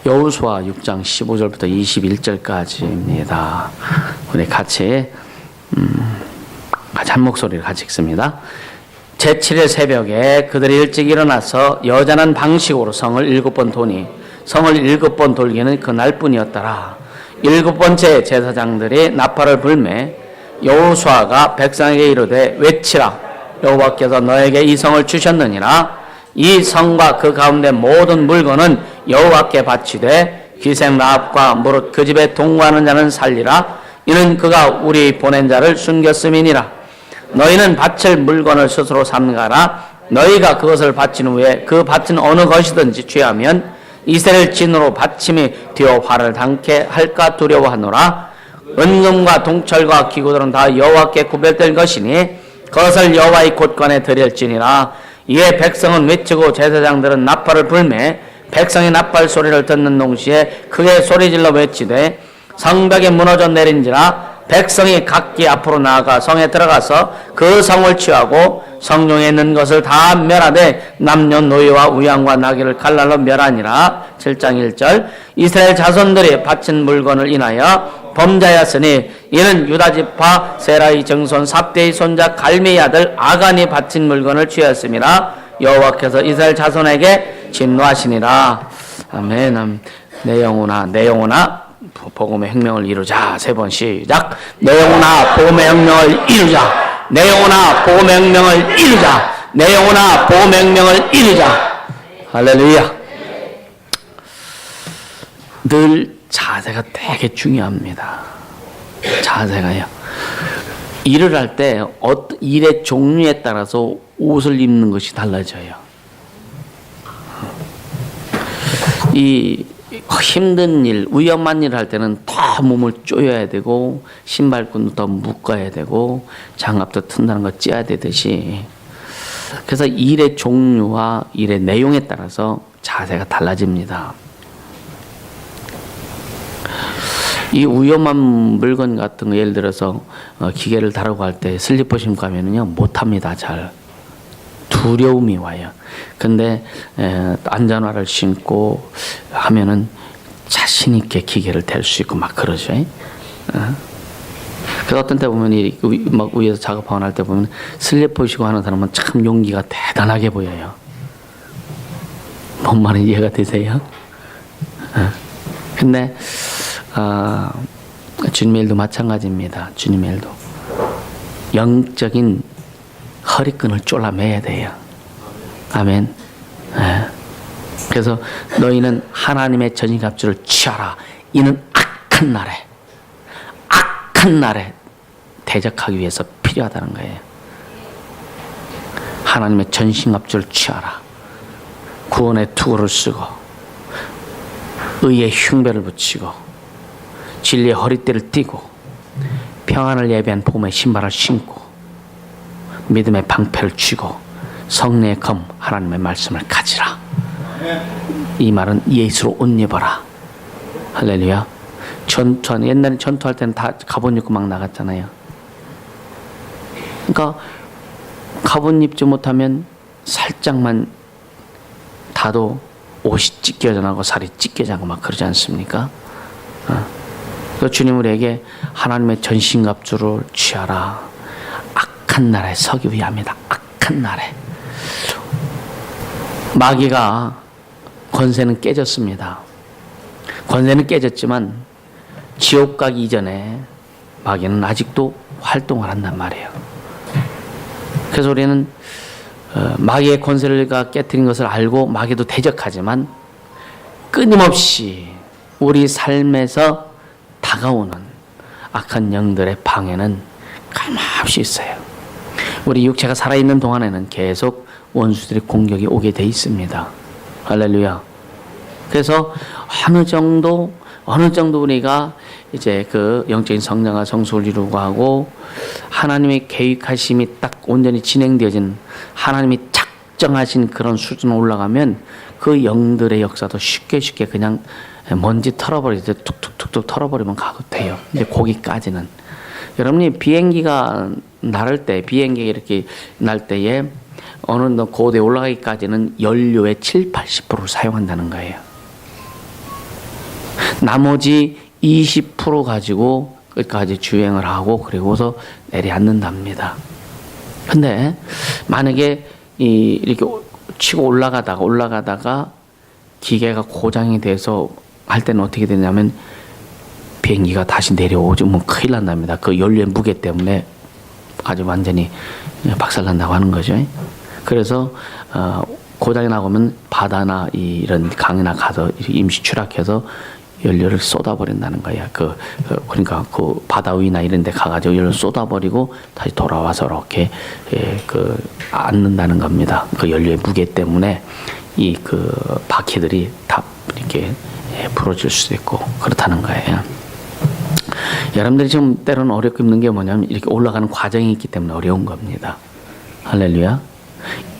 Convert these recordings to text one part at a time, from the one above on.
여호수아 6장 15절부터 21절까지입니다. 우리 같이 한 목소리를 같이 읽습니다. 제7일 새벽에 그들이 일찍 일어나서 여자는 방식으로 성을 7번 도니 성을 7번 돌기는 그날뿐이었더라. 7번째 제사장들이 나팔을 불매 여호수아가 백성에게 이르되 외치라. 여호와께서 너에게 이 성을 주셨느니라. 이 성과 그 가운데 모든 물건은 여호와께 바치되 기생 라합과 무릇 그 집에 동거하는 자는 살리라. 이는 그가 우리 보낸 자를 숨겼음이니라. 너희는 바칠 물건을 스스로 삼가라. 너희가 그것을 바친 후에 그 바친 어느 것이든지 취하면 이스라엘 진으로 바침이 되어 화를 당케 할까 두려워하노라. 은금과 동철과 기구들은 다 여호와께 구별될 것이니 그것을 여호와의 곳간에 드릴지니라. 이에 백성은 외치고 제사장들은 나팔을 불매 백성이 나팔 소리를 듣는 동시에 크게 소리질러 외치되 성벽이 무너져 내린지라. 백성이 각기 앞으로 나아가 성에 들어가서 그 성을 취하고 성중에 있는 것을 다 멸하되 남녀노소와 우양과 나귀를 칼날로 멸하니라. 7장 1절 이스라엘 자손들이 바친 물건을 인하여 범죄하였으니 이는 유다지파 세라의 증손 삽대의 손자 갈미의 아들 아간이 바친 물건을 취하였음이라. 여호와께서 이스라엘 자손에게 진노하시니라. 아멘. 내 영혼아 복음의 혁명을 이루자. 3번 시작. 내 영혼아 복음의 혁명을 이루자. 내 영혼아 복음의 혁명을 이루자. 내 영혼아 복음의 혁명을 이루자. 할렐루야. 늘 자세가 되게 중요합니다. 자세가요. 일을 할 때 일의 종류에 따라서 옷을 입는 것이 달라져요. 이 힘든 일, 위험한 일을 할 때는 더 몸을 조여야 되고 신발끈도 더 묶어야 되고 장갑도 튼다는 거 찌어야 되듯이, 그래서 일의 종류와 일의 내용에 따라서 자세가 달라집니다. 이 위험한 물건 같은 거 예를 들어서 기계를 다루고 할 때 슬리퍼 신고 가면은요 못합니다. 잘 두려움이 와요. 근데 안전화를 신고 하면은 자신 있게 기계를 댈 수 있고 막 그러죠. 그래서 어떤 때 보면 막 위에서 작업하고 할 때 보면 슬리퍼 신고 하는 사람은 참 용기가 대단하게 보여요. 뭔 말인지 이해가 되세요? 근데 주님의 일도 마찬가지입니다. 주님의 일도 영적인 허리끈을 졸라매야 돼요. 아멘. 그래서 너희는 하나님의 전신갑주를 취하라. 이는 악한 날에 대적하기 위해서 필요하다는 거예요. 하나님의 전신갑주를 취하라. 구원의 투구를 쓰고 의의 흉배를 붙이고 진리의 허리띠를 띠고 평안을 예비한 복음의 신발을 신고 믿음의 방패를 쥐고 성령의 검 하나님의 말씀을 가지라. 이 말은 예수로 옷 입어라. 할렐루야. 옛날에 전투할 때는 다 갑옷 입고 막 나갔잖아요. 그러니까 갑옷 입지 못하면 살짝만 다도 옷이 찢겨져 나고 살이 찢겨져 나고 막 그러지 않습니까? 그래서 주님 우리에게 하나님의 전신갑주를 취하라. 악한 날에 서기 위함이다. 악한 날에. 마귀가 권세는 깨졌습니다. 권세는 깨졌지만 지옥 가기 이전에 마귀는 아직도 활동을 한단 말이에요. 그래서 우리는 마귀의 권세가 깨뜨린 것을 알고 마귀도 대적하지만 끊임없이 우리 삶에서 다가오는 악한 영들의 방해는 가망없이 있어요. 우리 육체가 살아있는 동안에는 계속 원수들의 공격이 오게 돼 있습니다. 할렐루야. 그래서 어느 정도 우리가 이제 그 영적인 성장과 성숙을 이루고 하고 하나님의 계획하심이 딱 온전히 진행되어진 하나님이 작정하신 그런 수준으로 올라가면 그 영들의 역사도 쉽게 그냥 먼지 털어버리듯 툭툭툭툭 털어버리면 가도 돼요. 근데 거기까지는 여러분이 비행기가 이렇게 날 때에 어느 고도에 올라가기까지는 연료의 70-80%를 사용한다는 거예요. 나머지 20% 가지고 끝까지 주행을 하고 그리고서 내려앉는답니다. 근데 만약에 이렇게 치고 올라가다가 기계가 고장이 돼서 할 때는 어떻게 되냐면 비행기가 다시 내려오지 뭐 큰일 난답니다. 그 연료의 무게 때문에 아주 완전히 박살난다고 하는 거죠. 그래서 고장이 나고면 바다나 이런 강이나 가서 임시 추락해서 연료를 쏟아버린다는 거야. 그러니까 그 바다 위나 이런 데 가가지고 연료를 쏟아버리고 다시 돌아와서 이렇게 앉는다는 겁니다. 그 연료의 무게 때문에 바퀴들이 다 이렇게 부러질 수도 있고 그렇다는 거예요. 여러분들이 지금 때로는 어렵게 힘든 게 뭐냐면 이렇게 올라가는 과정이 있기 때문에 어려운 겁니다. 할렐루야.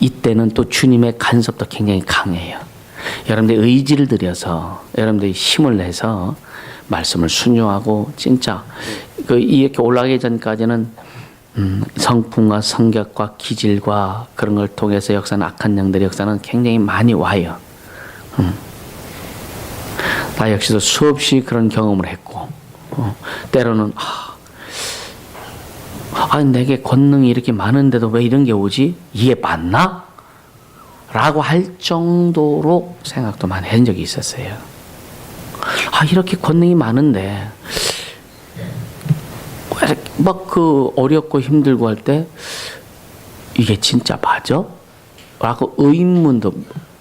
이때는 또 주님의 간섭도 굉장히 강해요. 여러분들 의지를 들여서 여러분들이 힘을 내서 말씀을 순종하고 진짜 이렇게 올라가기 전까지는 성품과 성격과 기질과 그런 걸 통해서 역사는 악한 영들의 역사는 굉장히 많이 와요. 나 역시도 수없이 그런 경험을 했고 때로는 내게 권능이 이렇게 많은데도 왜 이런 게 오지? 이게 맞나? 라고 할 정도로 생각도 많이 한 적이 있었어요. 이렇게 권능이 많은데 막 어렵고 힘들고 할 때 이게 진짜 맞아? 라고 의문도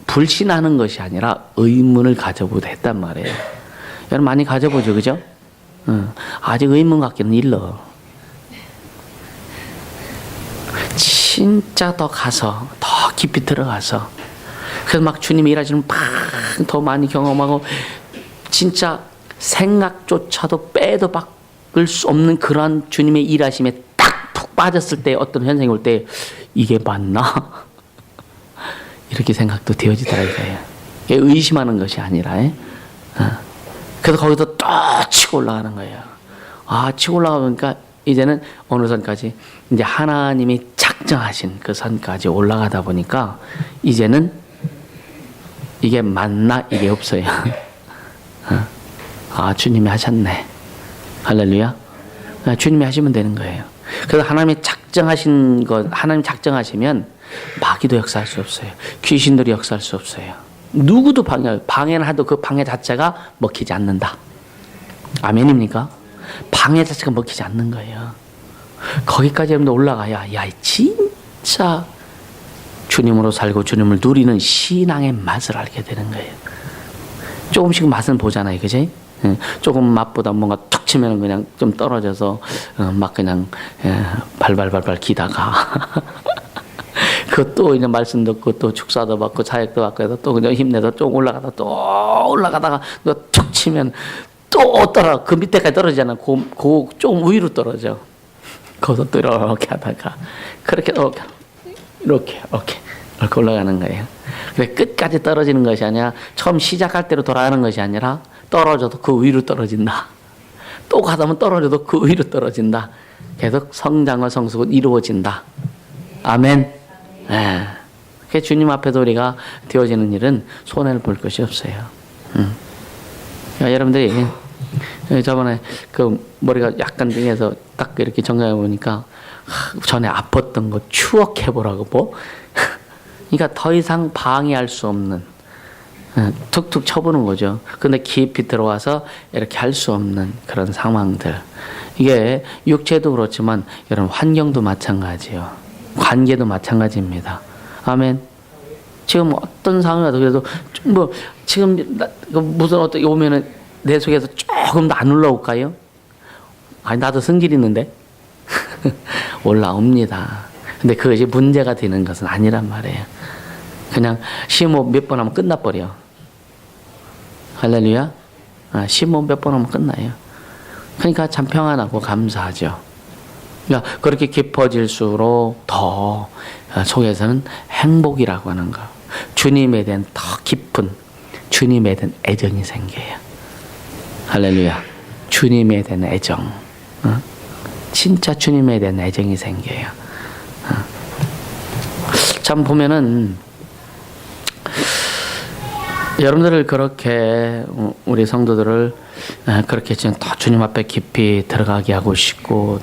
불신하는 것이 아니라 의문을 가져보도 했단 말이에요. 여러분 많이 가져보죠, 그죠? 아직 의문 갖기는 일러. 진짜 더 깊이 들어가서 그래서 막 주님이 일하시는 더 많이 경험하고 진짜 생각조차도 빼도 박을 수 없는 그런 주님의 일하심에 딱 푹 빠졌을 때 어떤 현상이 올 때 이게 맞나? 이렇게 생각도 되어지더라고요. 의심하는 것이 아니라 그래서 거기서 또 치고 올라가는 거예요. 치고 올라가니까 이제는 어느 선까지 이제 하나님이 작정하신 그 선까지 올라가다 보니까 이제는 이게 맞나 이게 없어요. 주님이 하셨네. 할렐루야. 주님이 하시면 되는 거예요. 그래서 하나님이 작정하신 것, 하나님 작정하시면 마귀도 역사할 수 없어요. 귀신들이 역사할 수 없어요. 누구도 방해를 해도 그 방해 자체가 먹히지 않는다. 아멘입니까? 방해 자체가 먹히지 않는 거예요. 거기까지 여러분들 올라가야 진짜 주님으로 살고 주님을 누리는 신앙의 맛을 알게 되는 거예요. 조금씩 맛은 보잖아요, 그지? 조금 맛보다 뭔가 툭 치면 그냥 좀 떨어져서 막 그냥 발발발발 기다가 그것도 이제 말씀 듣고 또 축사도 받고 자격도 받고 해서 또 그냥 힘내서 좀 올라가다 또 올라가다가 툭 치면 또 그 밑에까지 떨어지잖아. 좀 위로 떨어져. 거기서 또 이렇게 하다가 이렇게 올라가는 거예요. 그래 끝까지 떨어지는 것이 아니라 처음 시작할 대로 돌아가는 것이 아니라 떨어져도 그 위로 떨어진다. 또 가다면 떨어져도 그 위로 떨어진다. 계속 성장과 성숙은 이루어진다. 아멘. 그 주님 앞에서 우리가 되어지는 일은 손해를 볼 것이 없어요. 여러분들이 저번에 그 머리가 약간 등에서 딱 이렇게 정리해 보니까 전에 아팠던 거 추억해 보라고 그러니까 더 이상 방해할 수 없는 툭툭 쳐보는 거죠. 근데 깊이 들어와서 이렇게 할 수 없는 그런 상황들. 이게 육체도 그렇지만 여러분 환경도 마찬가지예요. 관계도 마찬가지입니다. 아멘. 지금 어떤 상황이라도 그래도 지금 무슨 어떻게 오면은 내 속에서 조금 더 안 올라올까요? 나도 성질 있는데 올라옵니다. 근데 그것이 문제가 되는 것은 아니란 말이에요. 그냥 심호흡 몇 번 하면 끝나버려. 할렐루야. 심호흡 몇 번 하면 끝나요. 그러니까 참 평안하고 감사하죠. 그러니까 그렇게 깊어질수록 더 속에서는 행복이라고 하는 거, 주님에 대한 더 깊은 주님에 대한 애정이 생겨요. 할렐루야. 주님에 대한 애정, 진짜 주님에 대한 애정이 생겨요. 참 보면은 여러분들을 그렇게 우리 성도들을 그렇게 지금 더 주님 앞에 깊이 들어가게 하고 싶고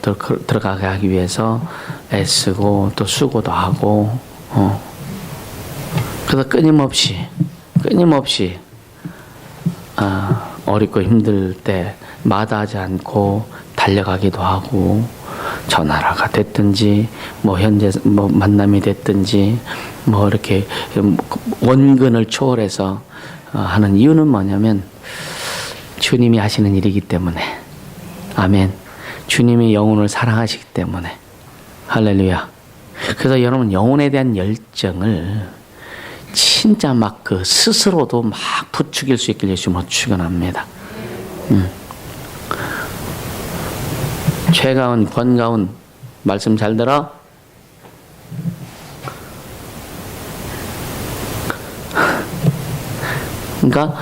들어가게 하기 위해서 애쓰고 또 수고도 하고 그래서 끊임없이 어렵고 힘들 때 마다하지 않고 달려가기도 하고 전화라가 됐든지 뭐 현재 뭐 만남이 됐든지 뭐 이렇게 원근을 초월해서 하는 이유는 뭐냐면 주님이 하시는 일이기 때문에. 아멘. 주님이 영혼을 사랑하시기 때문에. 할렐루야. 그래서 여러분 영혼에 대한 열정을 진짜 막 그 스스로도 막 부추길 수 있길 예수님으로 축원합니다. 최가운, 권가운 말씀 잘 들어? 그러니까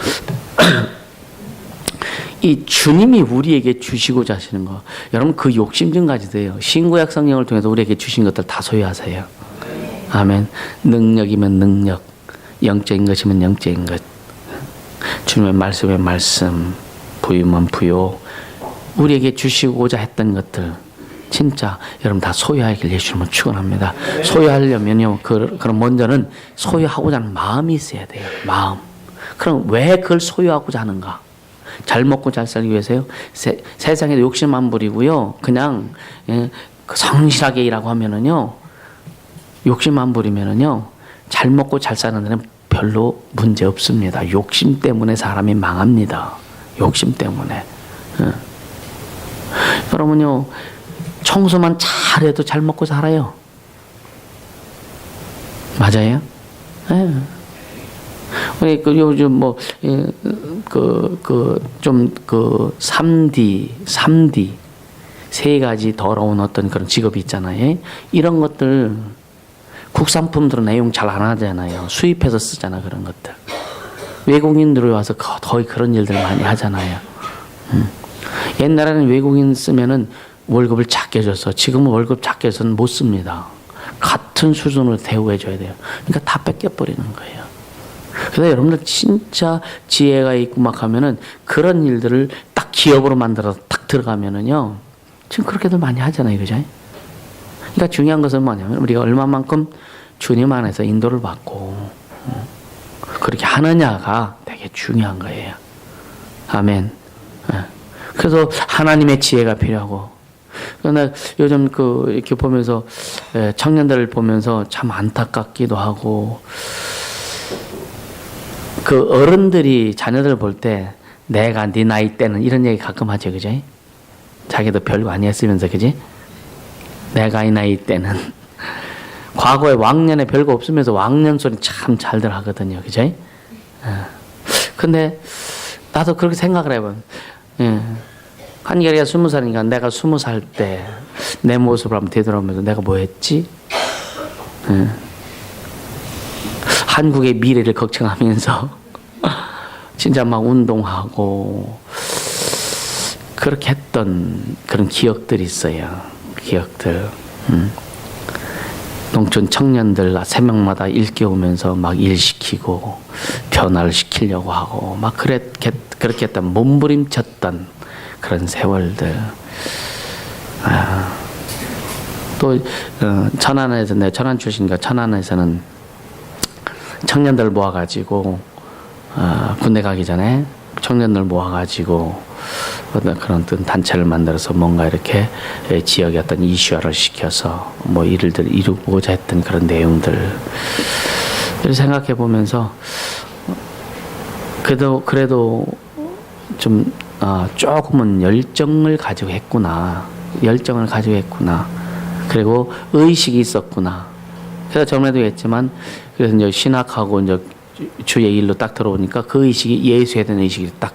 이 주님이 우리에게 주시고자 하시는 거, 여러분 그 욕심 좀 가지세요. 신구약 성령을 통해서 우리에게 주신 것들 다 소유하세요. 아멘. 능력이면 능력, 영적인 것이면 영적인 것, 주님의 말씀이면 말씀, 부유면 부유, 우리에게 주시고자 했던 것들 진짜 여러분 다 소유하길 예수님은 축원합니다. 소유하려면요, 그럼 먼저는 소유하고자 하는 마음이 있어야 돼요. 마음. 그럼 왜 그걸 소유하고자 하는가? 잘 먹고 잘 살기 위해서요. 세상에도 욕심 안 부리고요. 그냥 성실하게 일하고 하면은요, 욕심 안 부리면은요, 잘 먹고 잘 사는 데는 별로 문제 없습니다. 욕심 때문에 사람이 망합니다. 욕심 때문에. 여러분요, 청소만 잘해도 잘 먹고 살아요. 맞아요? 네. 우리 요즘 뭐, 3D, 세 가지 더러운 어떤 그런 직업이 있잖아요. 이런 것들, 국산품들은 내용 잘 안 하잖아요. 수입해서 쓰잖아, 그런 것들. 외국인들이 와서 거의 그런 일들 많이 하잖아요. 옛날에는 외국인 쓰면은 월급을 작게 줘서, 지금은 월급 작게 줘서는 못 씁니다. 같은 수준으로 대우해줘야 돼요. 그러니까 다 뺏겨버리는 거예요. 그래서 여러분들 진짜 지혜가 있고 막 하면은 그런 일들을 딱 기업으로 만들어서 딱 들어가면은요, 지금 그렇게들 많이 하잖아요. 그죠? 그러니까 중요한 것은 뭐냐면 우리가 얼마만큼 주님 안에서 인도를 받고 그렇게 하느냐가 되게 중요한 거예요. 아멘. 그래서 하나님의 지혜가 필요하고. 그러나 요즘 이렇게 보면서 청년들을 보면서 참 안타깝기도 하고, 그 어른들이 자녀들 볼 때 내가 네 나이 때는 이런 얘기 가끔 하죠. 그죠? 자기도 별거 아니었으면서, 그지? 내가 이 나이 때는 과거에 왕년에 별거 없으면서 왕년 소리 참 잘들 하거든요. 그죠? 근데 나도 그렇게 생각을 해봐요. 한결이가 20살이니까 내가 20살 때 내 모습을 한번 되돌아보면서 내가 뭐 했지? 한국의 미래를 걱정하면서 진짜 막 운동하고 그렇게 했던 그런 기억들이 있어요. 기억들. 농촌 청년들 3명마다 일깨우면서 막 일시키고 변화를 시키려고 하고 막 그렇게 했던 몸부림쳤던 그런 세월들. 또 천안에서, 내 천안 출신이니까 천안에서는 청년들 모아가지고 군대 가기 전에 청년들 모아가지고 그런 어떤 단체를 만들어서 뭔가 이렇게 지역의 어떤 이슈화를 시켜서 뭐 일을 이루고자 했던 그런 내용들을 생각해 보면서 그래도 좀 조금은 열정을 가지고 했구나. 그리고 의식이 있었구나. 그래서 전에도 했지만, 그래서 이제 신학하고 이제 주의 일로 딱 들어오니까 그 의식이 예수에 대한 의식이 딱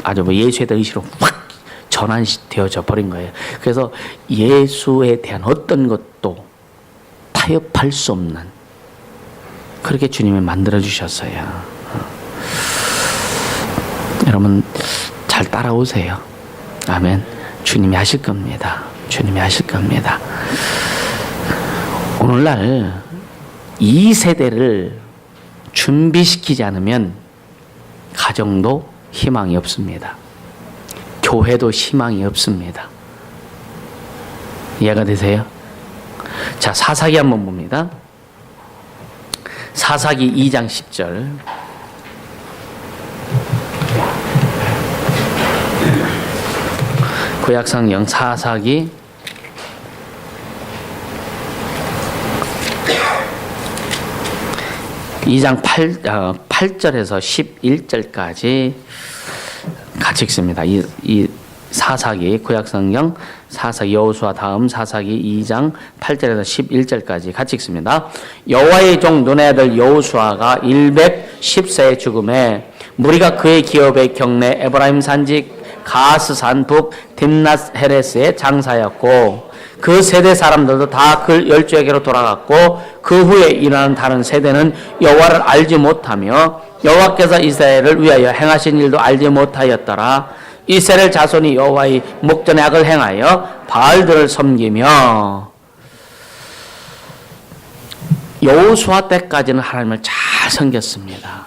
아주 뭐 예수에 대한 의식으로 확 전환되어져 버린 거예요. 그래서 예수에 대한 어떤 것도 타협할 수 없는, 그렇게 주님이 만들어 주셨어요. 여러분 잘 따라오세요. 아멘. 주님이 하실 겁니다. 주님이 하실 겁니다. 오늘날 이 세대를 준비시키지 않으면 가정도 희망이 없습니다. 교회도 희망이 없습니다. 이해가 되세요? 자, 사사기 한번 봅니다. 사사기 2장 10절. 구약성경 사사기 2장 8절에서 11절까지 같이 읽습니다. 이 사사기, 구약성경 사사기, 여호수아 다음 사사기 2장 8절에서 11절까지 같이 읽습니다. 여호와의 종 눈의 아들 여호수아가 110세에 죽음에 무리가 그의 기업의 경내 에브라임 산지 가스산 북 딥낫 헤레스에 장사였고 그 세대 사람들도 다 그 12에게로 돌아갔고 그 후에 일어나는 다른 세대는 여호와를 알지 못하며 여호와께서 이스라엘을 위하여 행하신 일도 알지 못하였더라. 이스라엘 자손이 여호와의 목전에 악을 행하여 바알들을 섬기며. 여호수아 때까지는 하나님을 잘 섬겼습니다.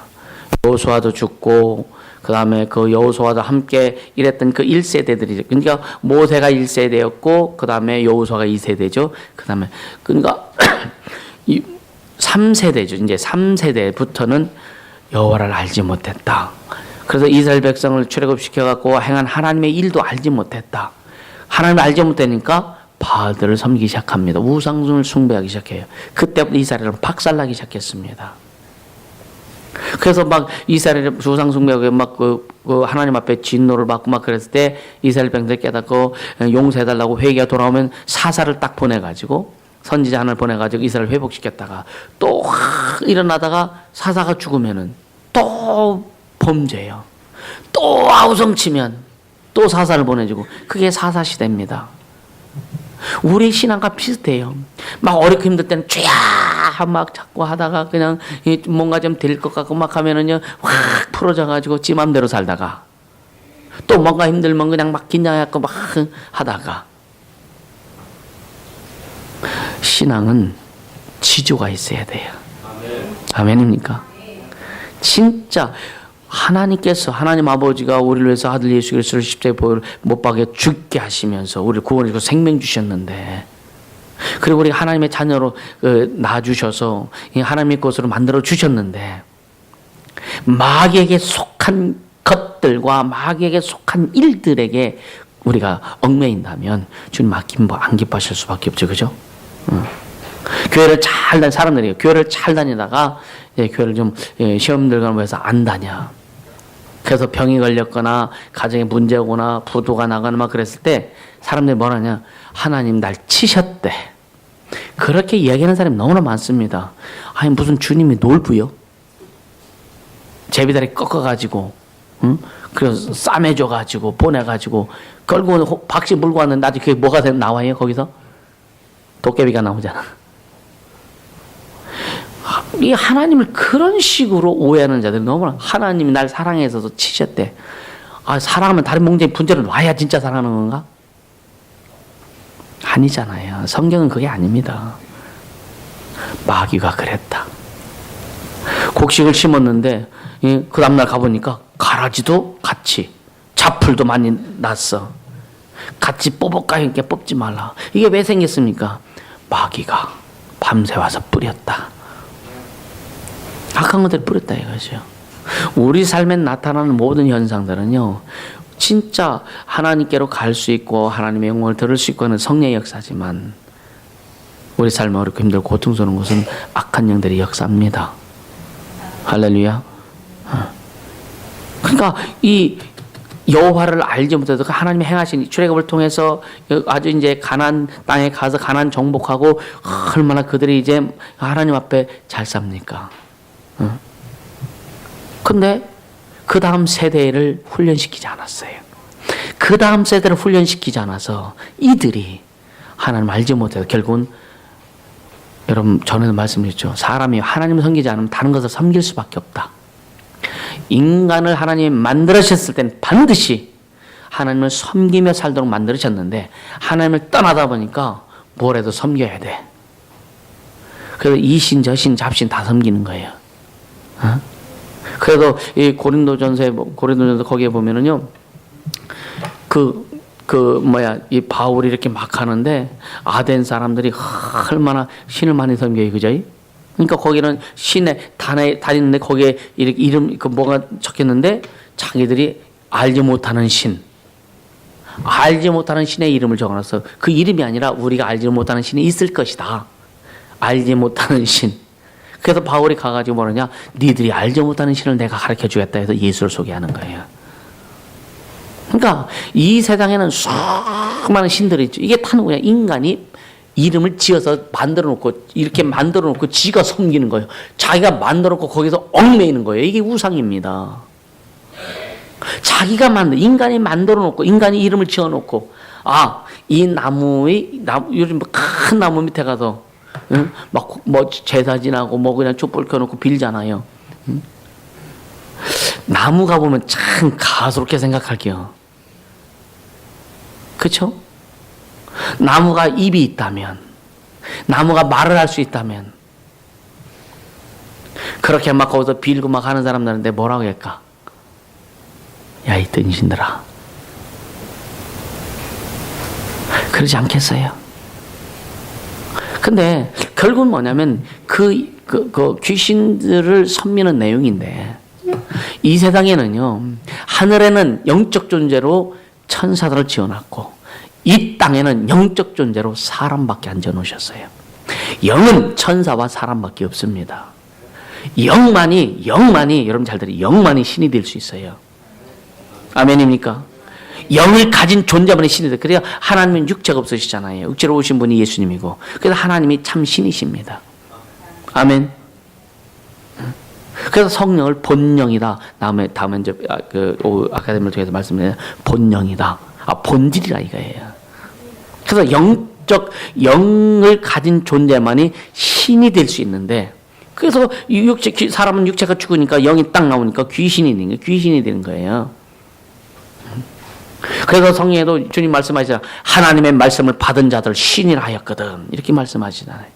여호수아도 죽고 그 다음에 그 여호수아와 함께 일했던 그 1세대들이죠. 그러니까 모세가 1세대였고 그 다음에 여호수아가 2세대죠. 그 다음에 그러니까 3세대죠. 이제 3세대부터는 여호와를 알지 못했다. 그래서 이스라엘 백성을 출애굽시켜갖고 행한 하나님의 일도 알지 못했다. 하나님을 알지 못하니까 바알들을 섬기기 시작합니다. 우상숭을 숭배하기 시작해요. 그때부터 이스라엘은 박살나기 시작했습니다. 그래서 막 이스라엘 우상숭배하고 막 그 하나님 앞에 진노를 받고 막 그랬을 때 이스라엘 백성들 깨닫고 용서해달라고 회개가 돌아오면 사사를 딱 보내가지고 선지자 하나를 보내가지고 이스라엘 회복시켰다가 또 일어나다가 사사가 죽으면은 또 범죄예요. 또 아우성치면 또 사사를 보내주고 그게 사사시대입니다. 우리 신앙과 비슷해요. 막 어렵고 힘들 때는 쥐야 막 자꾸 하다가 그냥 뭔가 좀 될 것 같고 막 하면은요 확 풀어져가지고 지 맘대로 살다가 또 뭔가 힘들면 그냥 막 긴장해갖고 막 하다가. 신앙은 지조가 있어야 돼요. 아멘입니까? 진짜 하나님께서 하나님 아버지가 우리를 위해서 아들 예수 그리스도를 십자가에 못 박여 죽게 하시면서 우리를 구원해주고 생명 주셨는데 그리고 우리 하나님의 자녀로 낳아주셔서 하나님의 것으로 만들어 주셨는데 마귀에게 속한 것들과 마귀에게 속한 일들에게 우리가 얽매인다면 주님 안 기뻐하실 수밖에 없죠. 그죠? 교회를 잘 다니는 사람들이 교회를 잘 다니다가 교회를 좀 시험 들어가면서 해서 안 다녀. 그래서 병이 걸렸거나 가정에 문제가 오거나 부도가 나거나 막 그랬을 때 사람들이 뭐라냐? 하나님 날 치셨대. 그렇게 이야기하는 사람이 너무나 많습니다. 아니 무슨 주님이 놀부요? 제비다리 꺾어가지고 그래서 싸매줘가지고 보내가지고 걸고 박씨 물고 왔는데 아직 그게 뭐가 나와요 거기서? 도깨비가 나오잖아. 이 하나님을 그런 식으로 오해하는 자들이 너무나 하나님이 날 사랑해서 치셨대. 아, 사랑하면 다른 문제의 분쟁을 놔야 진짜 사랑하는 건가? 아니잖아요. 성경은 그게 아닙니다. 마귀가 그랬다. 곡식을 심었는데 그 다음날 가보니까 가라지도 같이 잡풀도 많이 났어. 같이 뽑을까 이렇게 뽑지 말라. 이게 왜 생겼습니까? 마귀가 밤새 와서 뿌렸다. 악한 것들을 뿌렸다 이거죠. 우리 삶에 나타나는 모든 현상들은요, 진짜 하나님께로 갈 수 있고 하나님의 영광을 들을 수 있고 하는 성령의 역사지만 우리 삶에 어렵고 힘들고 고통스러운 것은 악한 영들의 역사입니다. 할렐루야. 그러니까 이 여호와를 알지 못해도 하나님이 행하신 출애굽을 통해서 아주 이제 가나안 땅에 가서 가나안 정복하고 얼마나 그들이 이제 하나님 앞에 잘 삽니까? 근데 그 다음 세대를 훈련시키지 않았어요. 그 다음 세대를 훈련시키지 않아서 이들이 하나님 알지 못해서 결국은 여러분 전에도 말씀드렸죠. 사람이 하나님을 섬기지 않으면 다른 것을 섬길 수밖에 없다. 인간을 하나님이 만들으셨을 때는 반드시 하나님을 섬기며 살도록 만들으셨는데 하나님을 떠나다 보니까 뭘 해도 섬겨야 돼. 그래서 이신 저신 잡신 다 섬기는 거예요. 그래도 이 고린도전서 거기에 보면은요, 이 바울이 이렇게 막 하는데 아덴 사람들이 얼마나 신을 많이 섬겨요, 그죠? 그러니까 거기는 신에 다니는데 거기에 이렇게 이름 뭐가 적혔는데 자기들이 알지 못하는 신의 이름을 적어놨어. 그 이름이 아니라 우리가 알지 못하는 신이 있을 것이다. 알지 못하는 신. 그래서 바울이 가가지고 뭐느냐, 니들이 알지 못하는 신을 내가 가르쳐 주겠다 해서 예수를 소개하는 거예요. 그러니까 이 세상에는 수많은 신들이 있죠. 이게 다 누구냐? 인간이 이름을 지어서 이렇게 만들어 놓고 지가 섬기는 거예요. 자기가 만들어 놓고 거기서 얽매이는 거예요. 이게 우상입니다. 인간이 만들어 놓고, 인간이 이름을 지어 놓고, 이 요즘 큰 나무 밑에 가서, 제사 지나고 그냥 촛불 켜놓고 빌잖아요. 나무가 보면 참 가소롭게 생각할게요. 그쵸? 나무가 입이 있다면, 나무가 말을 할 수 있다면, 그렇게 막 거기서 빌고 막 하는 사람들한테 뭐라고 할까? 야, 이 등신들아. 그러지 않겠어요? 근데 결국은 뭐냐면 그 귀신들을 섬기는 내용인데, 이 세상에는요, 하늘에는 영적 존재로 천사들을 지어놨고 이 땅에는 영적 존재로 사람밖에 안 지어놓으셨어요. 영은 천사와 사람밖에 없습니다. 영만이 여러분 잘 들으세요. 영만이 신이 될 수 있어요. 아멘입니까? 영을 가진 존재만이 신이 돼. 그래야 하나님은 육체가 없으시잖아요. 육체로 오신 분이 예수님이고, 그래서 하나님이 참 신이십니다. 아멘. 그래서 성령을 본영이다. 다음에 이제 아카데미를 통해서 말씀드린 본영이다. 본질이라 이거예요. 그래서 영을 가진 존재만이 신이 될 수 있는데, 그래서 사람은 육체가 죽으니까 영이 딱 나오니까 귀신이 되는 거예요. 그래서 성경에도 주님 말씀하시잖아요. 하나님의 말씀을 받은 자들 신이라 하였거든. 이렇게 말씀하시잖아요.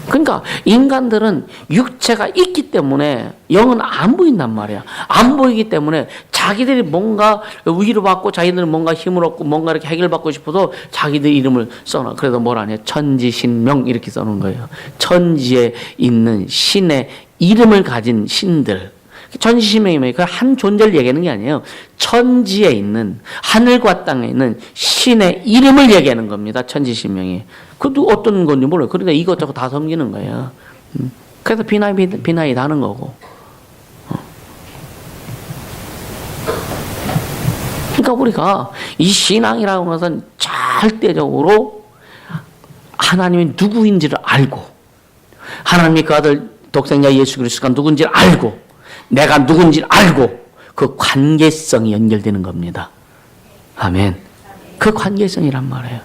그러니까 인간들은 육체가 있기 때문에 영은 안 보인단 말이야. 안 보이기 때문에 자기들이 뭔가 위로받고, 자기들이 뭔가 힘을 얻고, 뭔가 이렇게 해결받고 싶어서 자기들 이름을 써놔. 그래서 뭐라냐? 천지신명 이렇게 써놓은 거예요. 천지에 있는 신의 이름을 가진 신들. 천지신명이면 그 한 존재를 얘기하는 게 아니에요. 천지에 있는, 하늘과 땅에 있는 신의 이름을 얘기하는 겁니다. 천지신명이. 그것도 어떤 건지 몰라요. 그런데 이것저것 다 섬기는 거예요. 그래서 비나이 다는 거고. 그러니까 우리가 이 신앙이라고 하는 것은 절대적으로 하나님이 누구인지를 알고, 하나님이 그 아들 독생자 예수 그리스도가 누군지를 알고, 내가 누군지를 알고, 그 관계성이 연결되는 겁니다. 아멘. 그 관계성이란 말이에요.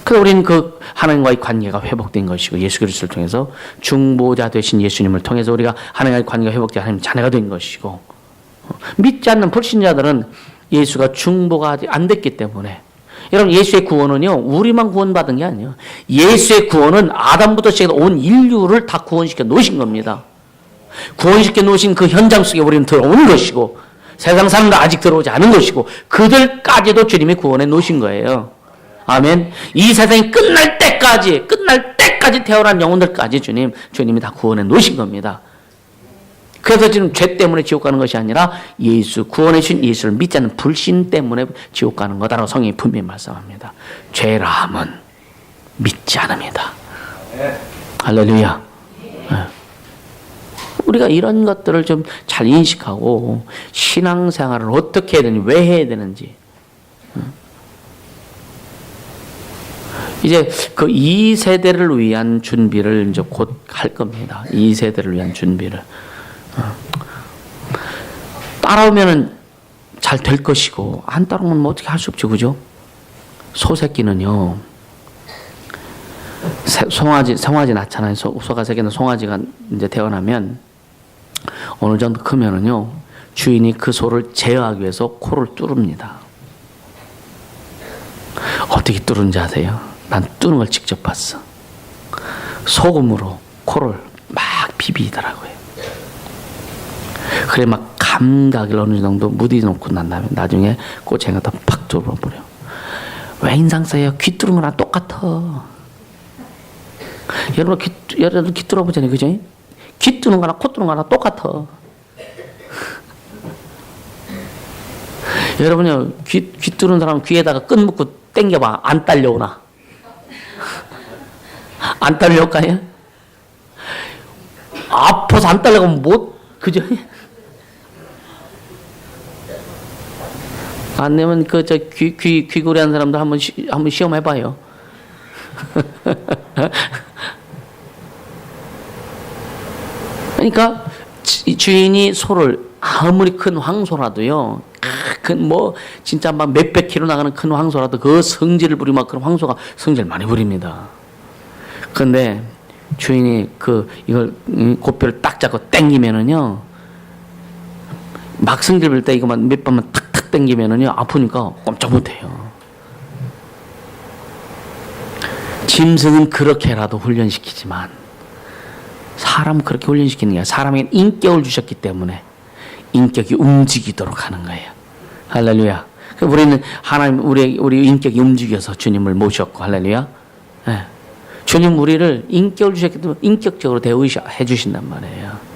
그래서 우리는 그 하나님과의 관계가 회복된 것이고, 예수 그리스도를 통해서 중보자 되신 예수님을 통해서 우리가 하나님과의 관계가 회복된 하나님 자녀가 된 것이고, 믿지 않는 불신자들은 예수가 중보가 아직 안 됐기 때문에, 여러분 예수의 구원은요 우리만 구원받은 게 아니에요. 예수의 구원은 아담부터 시작해서 온 인류를 다 구원시켜 놓으신 겁니다. 구원시켜 놓으신 그 현장 속에 우리는 들어오는 것이고, 세상 사람들 아직 들어오지 않은 것이고, 그들까지도 주님이 구원해 놓으신 거예요. 아멘. 이 세상이 끝날 때까지 태어난 영혼들까지 주님이 다 구원해 놓으신 겁니다. 그래서 지금 죄 때문에 지옥 가는 것이 아니라 구원해 주신 예수를 믿지 않는 불신 때문에 지옥 가는 거다라고 성경이 분명히 말씀합니다. 죄라함은 믿지 않습니다. 할렐루야. 우리가 이런 것들을 좀 잘 인식하고 신앙생활을 어떻게 해야 되는지, 왜 해야 되는지, 이제 그 2세대를 위한 준비를 이제 곧 할 겁니다. 2세대를 위한 준비를. 따라오면은 잘 될 것이고, 안 따라오면 뭐 어떻게 할 수 없죠, 그죠? 소새끼는요, 송아지 낳잖아요. 소가 새끼는 송아지가 이제 태어나면 어느 정도 크면은요, 주인이 그 소를 제어하기 위해서 코를 뚫습니다. 어떻게 뚫는지 아세요? 난 뚫는 걸 직접 봤어. 소금으로 코를 막 비비더라고요. 그래 막 감각을 어느 정도 무디놓고 난 다음에 나중에 꼬챙이가 팍 뚫어버려. 왜 인상 써요? 귀 뚫은 거랑 똑같아. 여러분 귀 뚫어보잖아요, 그죠? 귀 뚫는 거랑 코 뚫는 거랑 똑같아. 여러분요, 귀 뚫은 사람 귀에다가 끈 묶고 당겨봐. 안 딸려오나? 안 딸려올까요? 아파서 안 딸려가면 못, 그죠? 안 되면 귀걸이 한 사람들 한번 시험해봐요. 그러니까 주인이 소를 아무리 큰 황소라도요, 진짜 막 몇백 킬로 나가는 큰 황소라도 그 성질을 부리면 그런 황소가 성질 많이 부립니다. 그런데 주인이 이걸 고뼈를 딱 잡고 당기면은요, 막 성질 부릴 때 이거만 몇 번만 탁탁 당기면은요, 아프니까 꼼짝 못해요. 짐승은 그렇게라도 훈련시키지만 사람 그렇게 훈련시키는 게 아니라 사람에게 인격을 주셨기 때문에 인격이 움직이도록 하는 거예요. 할렐루야. 우리는 하나님 우리 인격이 움직여서 주님을 모셨고, 할렐루야. 네. 주님 우리를 인격을 주셨기 때문에 인격적으로 대우해 주신단 말이에요.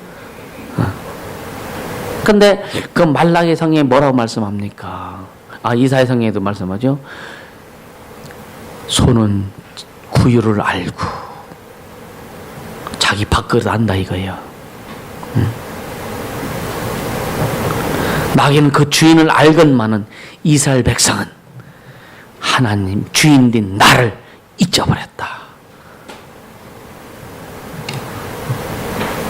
근데 그 말라기 성경에 뭐라고 말씀합니까? 이사야 성경에도 말씀하죠. 소는 구유를 알고 자기 밥그릇 안다 이거예요. 나귀는 그 주인을 알건만은 이스라엘 백성은 하나님 주인된 나를 잊어버렸다.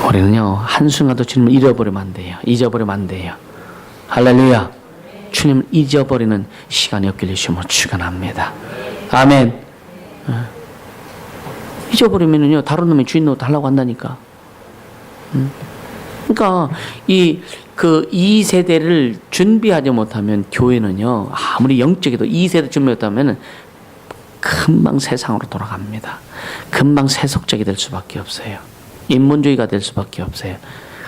우리는요, 한순간도 주님을 잃어버리면 안 돼요. 잊어버리면 안 돼요. 할렐루야. 주님을 잊어버리는 시간이 없기를 주님으로 축원합니다. 아멘. 잊어버리면은요, 다른 놈의 주인으로 달라고 한다니까. 그러니까 이 세대를 준비하지 못하면 교회는요, 아무리 영적에도 이 세대 준비 못하면 금방 세상으로 돌아갑니다. 금방 세속적이 될 수밖에 없어요. 인문주의가 될 수밖에 없어요.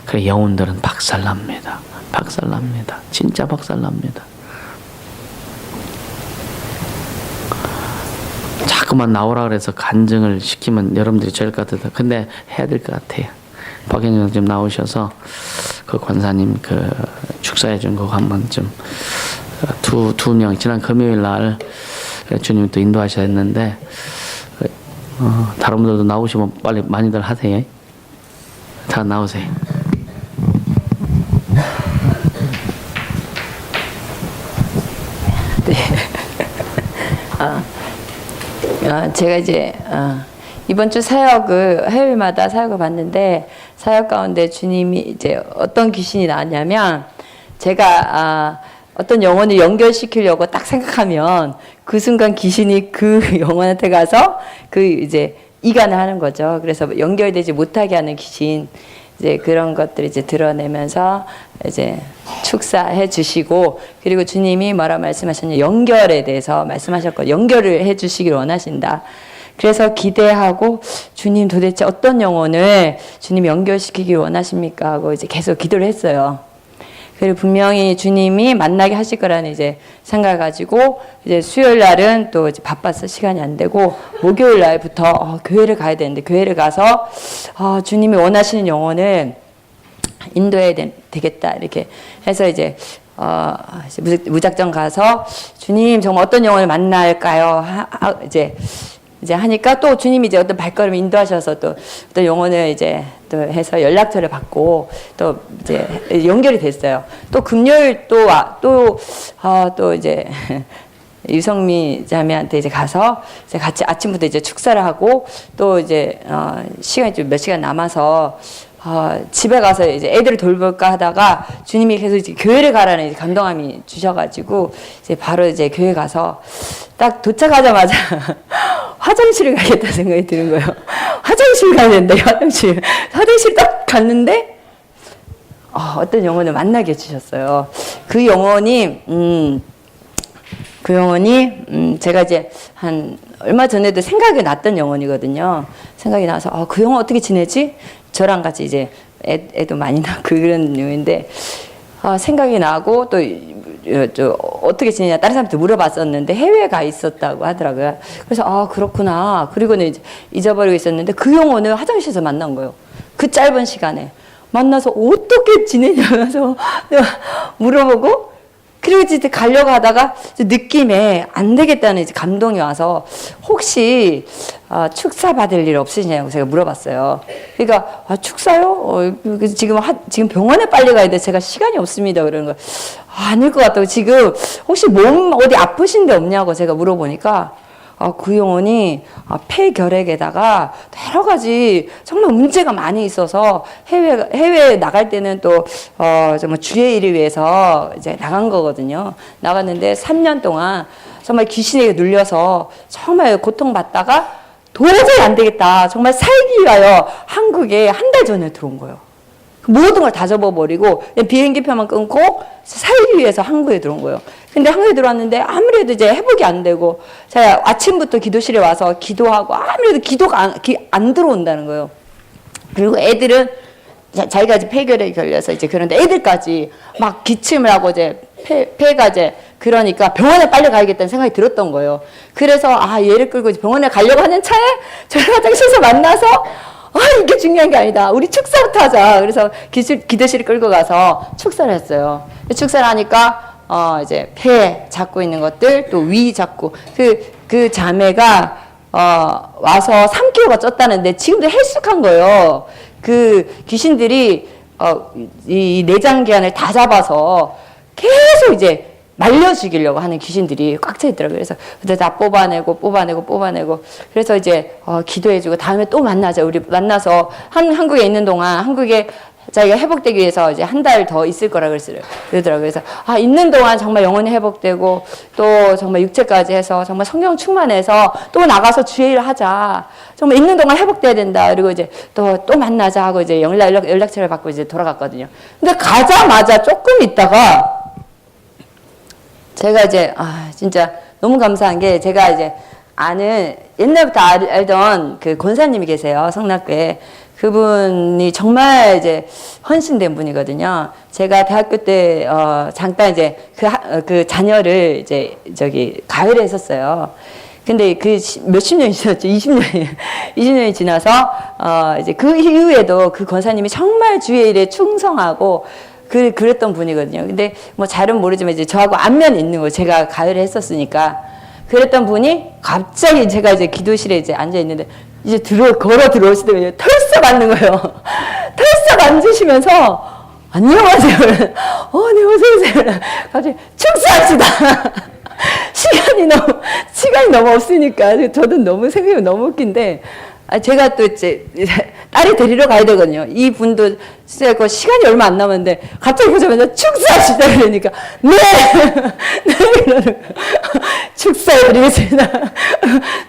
그래 영혼들은 박살납니다. 박살납니다. 진짜 박살납니다. 자꾸만 나오라 그래서 간증을 시키면 여러분들이 좋을 것 같아요. 근데 해야 될 것 같아요. 박현정 좀 나오셔서 그 권사님 축사해 준 거 한번 좀 두 명 지난 금요일 날 주님 또 인도하셔야 했는데 다른 분들도 나오시면 빨리 많이들 하세요. 다 나오세요. 네. 제가 이제 이번 주 사역을 화요일마다 사역을 봤는데 사역 가운데 주님이 이제 어떤 귀신이 나왔냐면 제가 어떤 영혼을 연결시키려고 딱 생각하면 그 순간 귀신이 그 영혼한테 가서 이제 이간을 하는 거죠. 그래서 연결되지 못하게 하는 귀신, 이제 그런 것들 이제 드러내면서 이제 축사해 주시고, 그리고 주님이 뭐라 말씀하셨냐, 연결에 대해서 말씀하셨고, 연결을 해 주시길 원하신다. 그래서 기대하고 주님 도대체 어떤 영혼을 주님 연결시키길 원하십니까 하고 이제 계속 기도를 했어요. 그리고 분명히 주님이 만나게 하실 거라는 이제 생각을 가지고 이제 수요일 날은 또 이제 바빠서 시간이 안 되고 목요일 날부터 교회를 가야 되는데 교회를 가서 주님이 원하시는 영혼을 인도해야 되겠다 이렇게 해서 이제 무작정 가서 주님 정말 어떤 영혼을 만날까요? 이제 하니까 또 주님이 이제 어떤 발걸음 인도하셔서 또 어떤 영혼을 이제 또 해서 연락처를 받고 또 이제 연결이 됐어요. 또 금요일 또 이제 유성미 자매한테 이제 가서 이제 같이 아침부터 이제 축사를 하고 또 이제 시간이 좀 몇 시간 남아서 집에 가서 이제 애들을 돌볼까 하다가 주님이 계속 이제 교회를 가라는 이제 감동함이 주셔가지고 이제 바로 이제 교회 가서 딱 도착하자마자 화장실을 가겠다 생각이 드는 거예요. 화장실 가야 된다, 화장실 딱 갔는데 어떤 영혼을 만나게 해주셨어요. 그 영혼이 제가 이제 한 얼마 전에도 생각이 났던 영혼이거든요. 생각이 나서 그 영혼 어떻게 지내지? 저랑 같이 이제 애도 많이 낳고 그런 류인데 생각이 나고 또 어떻게 지내냐 다른 사람한테 물어봤었는데 해외에 가 있었다고 하더라고요. 그래서 그렇구나. 그리고는 이제 잊어버리고 있었는데 그 영혼을 화장실에서 만난 거예요. 그 짧은 시간에 만나서 어떻게 지내냐면서 내가 물어보고 그리고 이제 가려고 하다가 느낌에 안 되겠다는 이제 감동이 와서 혹시 축사 받을 일 없으시냐고 제가 물어봤어요. 그러니까 축사요? 지금 병원에 빨리 가야 돼. 제가 시간이 없습니다. 그러는 거 아닐 것 같다고. 지금 혹시 몸 어디 아프신 데 없냐고 제가 물어보니까 그 영혼이 폐결핵에다가 여러 가지 정말 문제가 많이 있어서 해외에 나갈 때는 또 정말 주의 일을 위해서 이제 나간 거거든요. 나갔는데 3년 동안 정말 귀신에게 눌려서 정말 고통받다가 도저히 안 되겠다. 정말 살기 위하여 한국에 한 달 전에 들어온 거예요. 모든 걸 다 접어버리고 비행기표만 끊고 살기 위해서 한국에 들어온 거예요. 근데 한국에 들어왔는데 아무래도 이제 회복이 안 되고 제가 아침부터 기도실에 와서 기도하고 아무래도 기도가 안 들어온다는 거예요. 그리고 애들은 자기가 이제 폐결핵에 걸려서 이제 그런데 애들까지 막 기침을 하고 이제 폐가 이제 그러니까 병원에 빨리 가야겠다는 생각이 들었던 거예요. 그래서 얘를 끌고 병원에 가려고 하는 차에 저를 화장실에서 만나서 이게 중요한 게 아니다. 우리 축사부터 하자. 그래서 기도실을 끌고 가서 축사를 했어요. 축사를 하니까 이제 폐 잡고 있는 것들 또 위 잡고 그 자매가 와서 3kg가 쪘다는데 지금도 헬쑥한 거예요. 그 귀신들이 이 내장기관을 다 잡아서 계속 이제 말려 죽이려고 하는 귀신들이 꽉 차 있더라고요. 그래서 다 뽑아내고 그래서 이제 기도해주고 다음에 또 만나자. 우리 만나서 한국에 있는 동안 한국에 자기가 회복되기 위해서 이제 한 달 더 있을 거라 그러더라고요. 그래서 있는 동안 정말 영혼이 회복되고 또 정말 육체까지 해서 정말 성령 충만해서 또 나가서 주의 일을 하자. 정말 있는 동안 회복돼야 된다. 그리고 이제 또 만나자 하고 이제 연락처를 받고 이제 돌아갔거든요. 근데 가자마자 조금 있다가 제가 이제 진짜 너무 감사한 게 제가 이제 아는 옛날부터 알던 그 권사님이 계세요. 성락교에. 그분이 정말 이제 헌신된 분이거든요. 제가 대학교 때 잠깐 이제 그 자녀를 이제 가열에 했었어요. 근데 그 몇십 년이 지났죠. 20년이 지나서 이제 그 이후에도 그 권사님이 정말 주의 일에 충성하고 그랬던 분이거든요. 근데 뭐 잘은 모르지만 이제 저하고 안면이 있는 거예요. 제가 가열을 했었으니까. 그랬던 분이 갑자기 제가 이제 기도실에 이제 앉아 있는데 이제 걸어 들어오시더니 털썩 앉는 거예요. 털썩 앉으시면서 안녕하세요. 네, 어서오세요. 갑자기 축사합시다. 시간이 너무 없으니까 저도 너무 생각이 너무 웃긴데 제가 또 이제 딸이 데리러 가야 되거든요. 이 분도 시간이 얼마 안 남았는데 갑자기 보자마자 축사하시다 그러니까 네 그러는 거예요. 축사해드리겠습니다.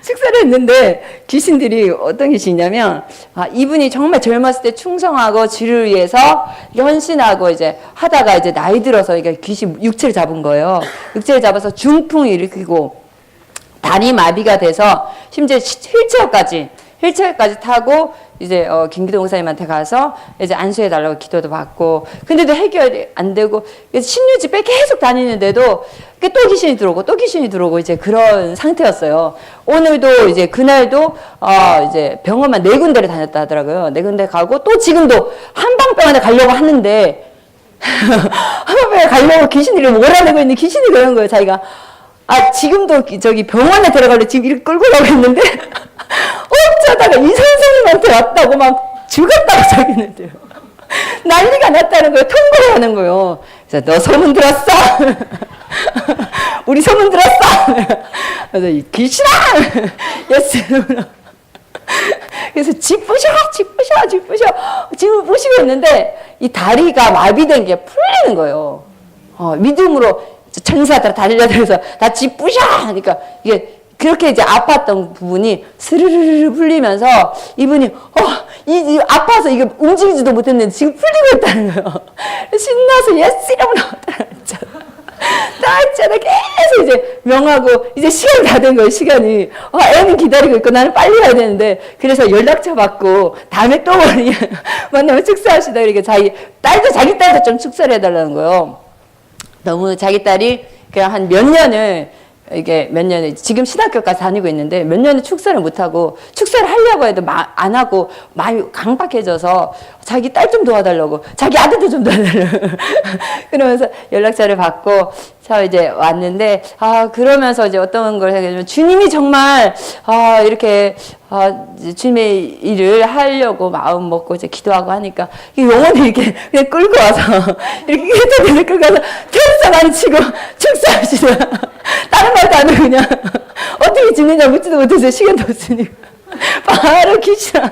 축사를 했는데 귀신들이 어떤 귀신이냐면 이분이 정말 젊었을 때 충성하고 주를 위해서 헌신하고 이제 하다가 이제 나이 들어서 이게 귀신 육체를 잡은 거예요. 육체를 잡아서 중풍을 일으키고 다리 마비가 돼서 심지어 휠체어까지 타고 이제 김기동 목사님한테 가서 이제 안수해 달라고 기도도 받고 근데도 해결이 안 되고 신유집에 계속 다니는데도 또 귀신이 들어오고 이제 그런 상태였어요. 오늘도 이제 그날도 이제 병원만 4군데를 다녔다 하더라고요. 4군데 가고 또 지금도 한방병원에 가려고 하는데 한방병원에 가려고 귀신들이 몰아내고 있는 귀신이 그런 거예요. 자기가 지금도 병원에 들어가려 지금 이렇게 끌고 가고 있는데 어쩌다가 이 선생님한테 왔다고 막 죽었다고 자기는데요. 난리가 났다는 거예요. 통보를 하는 거예요. 그래서 너 소문 들었어? 우리 소문 들었어? 그래서 귀신아! 예스로. 그래서 집 부셔! 집을 부시고 있는데 이 다리가 마비된 게 풀리는 거예요. 믿음으로 천사들 달려들어서 나 집 부셔! 하니까 이게 그렇게 이제 아팠던 부분이 스르르르 풀리면서 이분이 이 아파서 이게 움직이지도 못했는데 지금 풀리고 있다는 거예요. 신나서 예스 이러고 나왔다는 거죠. 따잖아 계속 이제 명하고 이제 시간이 다 된 거예요. 시간이 애는 기다리고 있고 나는 빨리 가야 되는데 그래서 연락처 받고 다음에 또 만나면 축사합시다. 이렇게 자기 딸도 좀 축사를 해달라는 거예요. 너무 자기 딸이 그냥 한 몇 년을 이게 몇 년을 지금 신학교까지 다니고 있는데 몇 년을 축사를 못하고 축사를 하려고 해도 안 하고 많이 강박해져서 자기 딸 좀 도와달라고 자기 아들도 좀 도와달라고 그러면서 연락처를 받고 저 이제 왔는데 그러면서 이제 어떤 걸 해가지고 주님이 정말 이렇게 주님의 일을 하려고 마음 먹고 이제 기도하고 하니까 영혼이 이렇게 그냥 끌고 와서 이렇게 계속 끌고 와서天사 많이 치고 축사합시다. 다른 말도 안 하고 그냥 어떻게 짓느냐 묻지도 못해서 시간도 없으니까 바로 기시라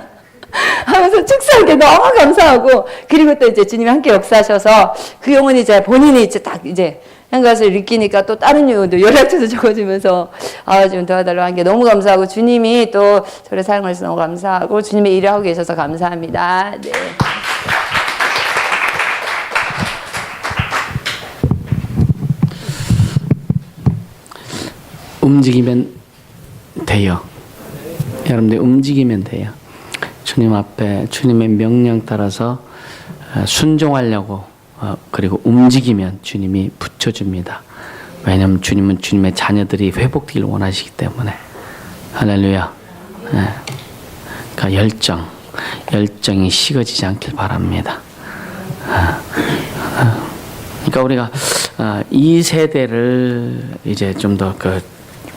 하면서 축사하게 너무 감사하고 그리고 또 이제 주님이 함께 역사하셔서 그 영혼이 이제 본인이 이제 딱 이제 한 것을 느끼니까 또 다른 영혼도 연락처도 적어주면서 좀 도와달라고 한 게 너무 감사하고 주님이 또 저를 사용하셔서 너무 감사하고 주님의 일을 하고 계셔서 감사합니다. 네. 움직이면 돼요. 여러분들 움직이면 돼요. 주님 앞에 주님의 명령 따라서 순종하려고 그리고 움직이면 주님이 붙여줍니다. 왜냐하면 주님은 주님의 자녀들이 회복되기를 원하시기 때문에. 할렐루야. 그러니까 열정이 식어지지 않길 바랍니다. 그러니까 우리가 이 세대를 이제 좀 더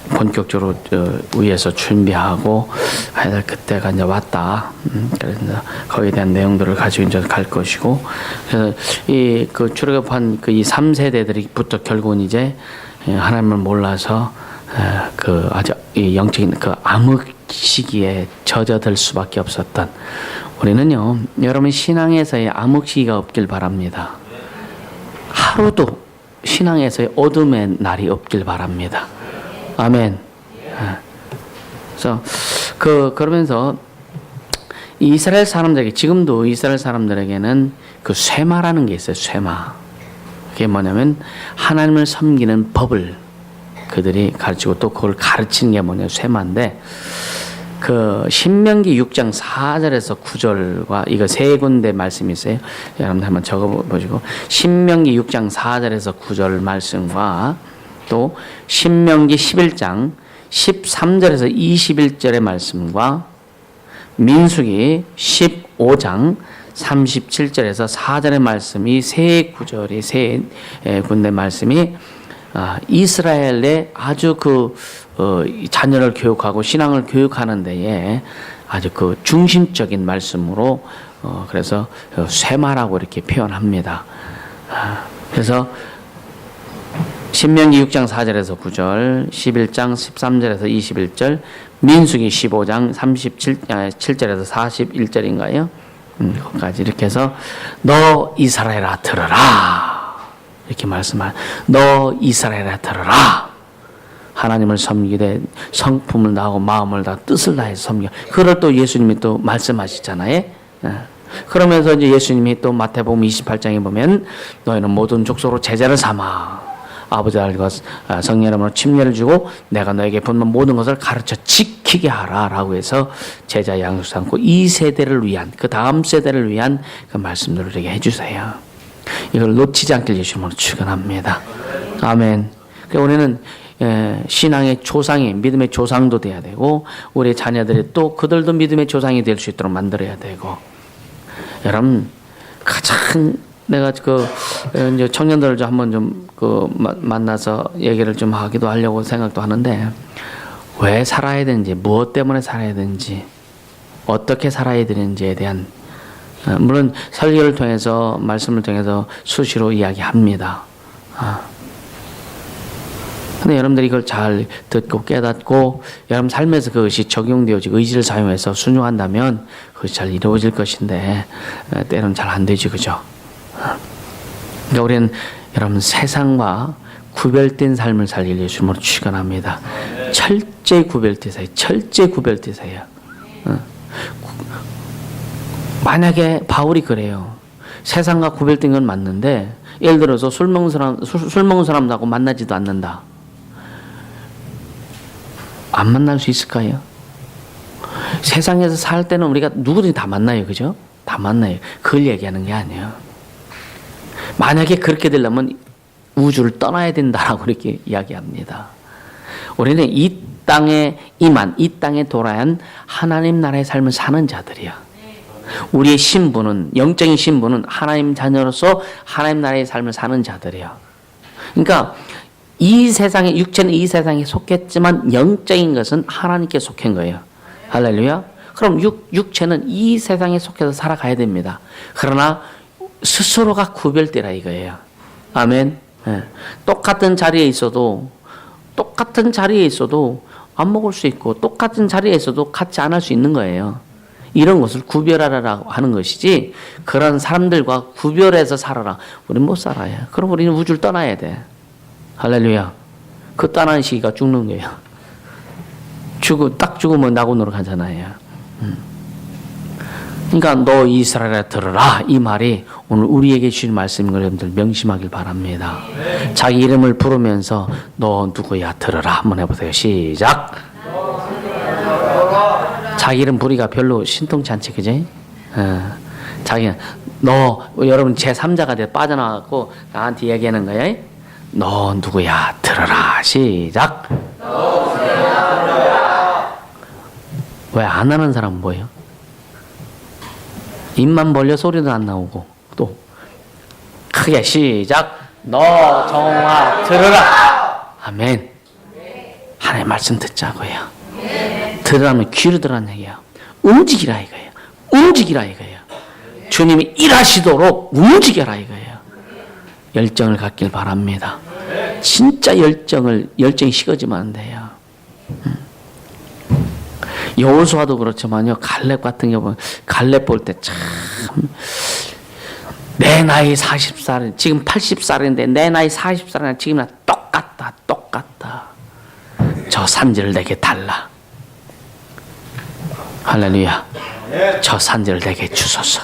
본격적으로 위에서 준비하고 해야 될 그때가 이제 왔다. 그래서 거기에 대한 내용들을 가지고 이제 갈 것이고, 그래서 이 출애굽한 이 3세대들이부터 결국은 이제 하나님을 몰라서 아주 이 영적인 암흑 시기에 젖어들 수밖에 없었던 우리는요, 여러분 신앙에서의 암흑 시기가 없길 바랍니다. 하루도 신앙에서의 어둠의 날이 없길 바랍니다. 아멘. 그래서 그러면서 이스라엘 사람들에게 지금도 이스라엘 사람들에게는 쇠마라는 게 있어요. 쇠마. 그게 뭐냐면 하나님을 섬기는 법을 그들이 가르치고 또 그걸 가르치는 게 뭐냐 쇠마인데 신명기 6장 4절에서 9절과 이거 세 군데 말씀이 있어요. 여러분 한번 적어보시고 신명기 6장 4절에서 9절 말씀과 또 신명기 11장 13절에서 21절의 말씀과 민수기 15장 37절에서 4절의 말씀이 세 구절이 세 군데 말씀이 이스라엘의 아주 자녀를 교육하고 신앙을 교육하는 데에 아주 중심적인 말씀으로 그래서 쇠마라고 이렇게 표현합니다. 그래서 신명기 6장 4절에서 9절, 11장 13절에서 21절, 민수기 15장 37절에서 41절인가요? 거기까지 이렇게 해서 너 이스라엘아 들으라 이렇게 너 이스라엘아 들으라 하나님을 섬기되 성품을 다하고 마음을 다 뜻을 다해서 섬겨. 그걸 또 예수님이 또 말씀하시잖아요. 그러면서 이제 예수님이 또 마태복음 28장에 보면 너희는 모든 족속으로 제자를 삼아 아버지 아들과 성령 이름으로 침례를 주고 내가 너에게 분만 모든 것을 가르쳐 지키게 하라 라고 해서 제자 양육 삼고 이 세대를 위한 그 다음 세대를 위한 그 말씀들을 우리에게 해주세요. 이걸 놓치지 않길 예수님으로 축원합니다. 아멘. 그러니까 우리는 신앙의 조상이 믿음의 조상도 돼야 되고 우리 자녀들이 또 그들도 믿음의 조상이 될 수 있도록 만들어야 되고 여러분 가장 내가 이제 청년들을 좀 한번 좀 만나서 얘기를 좀 하기도 하려고 생각도 하는데 왜 살아야 되는지 무엇 때문에 살아야 되는지 어떻게 살아야 되는지에 대한 물론 설교를 통해서 말씀을 통해서 수시로 이야기합니다. 근데 여러분들이 이걸 잘 듣고 깨닫고 여러분 삶에서 그것이 적용되어지고 의지를 사용해서 순종한다면 그것이 잘 이루어질 것인데 때로는 잘 안 되지, 그죠? 그러니까 우리는 여러분 세상과 구별된 삶을 살길 예수님으로 축원합니다. 철저히 구별되세요. 철저히 구별되세요. 만약에 바울이 그래요. 세상과 구별된 건 맞는데 예를 들어서 술 먹는 사람하고 만나지도 않는다. 안 만날 수 있을까요? 세상에서 살 때는 우리가 누구든지 다 만나요. 그죠? 다 만나요. 그걸 얘기하는 게 아니에요. 만약에 그렇게 되려면 우주를 떠나야 된다라고 이렇게 이야기합니다. 우리는 이 땅에 임한, 이 땅에 돌아야 한 하나님 나라의 삶을 사는 자들이야. 우리의 신분은, 영적인 신분은 하나님 자녀로서 하나님 나라의 삶을 사는 자들이야. 그러니까 이 세상에, 육체는 이 세상에 속했지만 영적인 것은 하나님께 속한 거예요. 할렐루야. 그럼 육체는 이 세상에 속해서 살아가야 됩니다. 그러나 스스로가 구별되라 이거예요. 아멘. 예. 똑같은 자리에 있어도 안 먹을 수 있고 똑같은 자리에 있어도 같이 안 할 수 있는 거예요. 이런 것을 구별하라고 하는 것이지 그런 사람들과 구별해서 살아라. 우리는 못 살아요. 그럼 우리는 우주를 떠나야 돼. 할렐루야. 그 떠나는 시기가 죽는 거예요. 딱 죽으면 낙원으로 가잖아요. 그러니까 너 이스라엘아 들으라 이 말이 오늘 우리에게 주신 말씀인 걸 여러분들 명심하길 바랍니다. 자기 이름을 부르면서 너 누구야 들으라 한번 해보세요. 시작. 자기 이름 부르기가 별로 신통치 않지 그지? 자기는 너 여러분 제3자가 돼 빠져나가고 나한테 얘기하는 거야. 너 누구야 들으라 시작. 왜 안 하는 사람은 뭐예요? 입만 벌려 소리도 안 나오고 또 크게 시작. 너 정화 들으라. 아멘. 하나님의 말씀 듣자고요. 들으라면 귀를 들으라는 얘기예요. 움직이라 이거예요. 움직이라 이거예요. 주님이 일하시도록 움직여라 이거예요. 열정을 갖길 바랍니다. 진짜 열정이 식어지면 안 돼요. 여호수아도 그렇지만요. 갈렙 같은 경우는 갈렙 볼 때 참 내 나이 40살 지금 80살인데 내 나이 40살이나 지금이나 똑같다. 저 산지를 내게 달라. 할렐루야. 저 산지를 내게 주소서.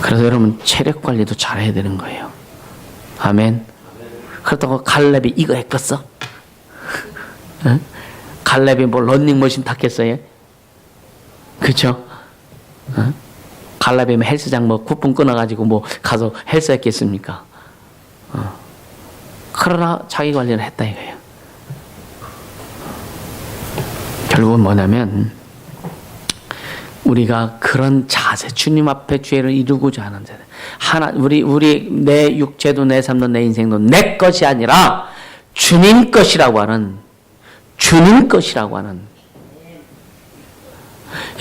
그래서 여러분 체력 관리도 잘해야 되는 거예요. 아멘. 그렇다고 갈렙이 이거 했겠어? 갈렙이 뭐 런닝머신 탔겠어요? 그쵸? 갈렙이면 헬스장 뭐 쿠폰 끊어가지고 뭐 가서 헬스 했겠습니까? 그러나 자기 관리를 했다 이거예요. 결국은 뭐냐면 우리가 그런 자세, 주님 앞에 죄를 이루고자 하는 자세. 우리 내 육체도 내 삶도 내 인생도 내 것이 아니라 주님 것이라고 하는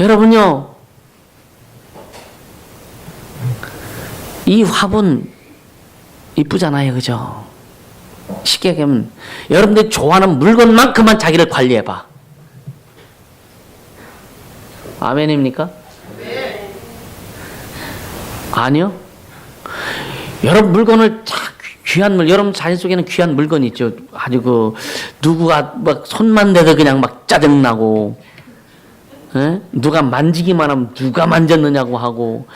여러분요, 이 화분 이쁘잖아요, 그죠? 쉽게 얘기하면 여러분들이 좋아하는 물건만큼만 자기를 관리해봐. 아멘입니까? 아니요. 여러분 물건을 귀한 여러분 자신 속에는 귀한 물건이 있죠. 아주 누구가 막 손만 대도 그냥 막 짜증나고, 누가 만지기만 하면 누가 만졌느냐고 하고,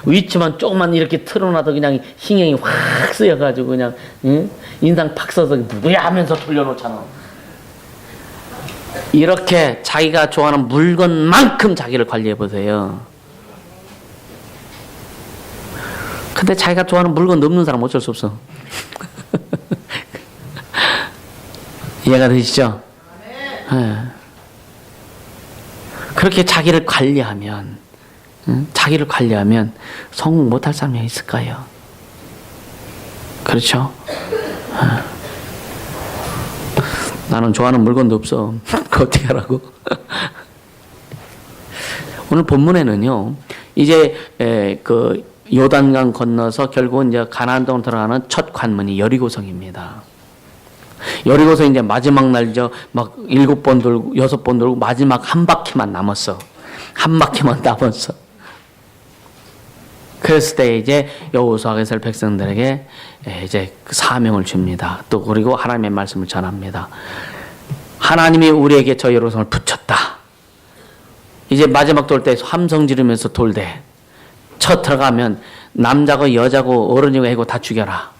위치만 조금만 이렇게 틀어놔도 그냥 신경이 확 쓰여가지고 그냥, 인상 팍 써서 누구야 하면서 돌려놓잖아. 이렇게 자기가 좋아하는 물건만큼 자기를 관리해보세요. 근데 자기가 좋아하는 물건 없는 사람 어쩔 수 없어. 이해가 되시죠? 네. 그렇게 자기를 관리하면 성공 못할 사람이 있을까요? 그렇죠? 나는 좋아하는 물건도 없어. 그거 어떻게 하라고? 오늘 본문에는요, 이제 요단강 건너서 결국은 이제 가나안 땅으로 들어가는 첫 관문이 여리고성입니다. 여리고성 이제 마지막 날이죠. 막 7번 돌고 6번 돌고 마지막 한 바퀴만 남았어. 한 바퀴만 남았어. 그랬을 때 이제 여호수아께서 백성들에게 이제 그 사명을 줍니다. 또 그리고 하나님의 말씀을 전합니다. 하나님이 우리에게 저 여리고성을 붙였다. 이제 마지막 돌 때 함성 지르면서 돌대. 쳐 들어가면 남자고 여자고 어른이고 애고 다 죽여라.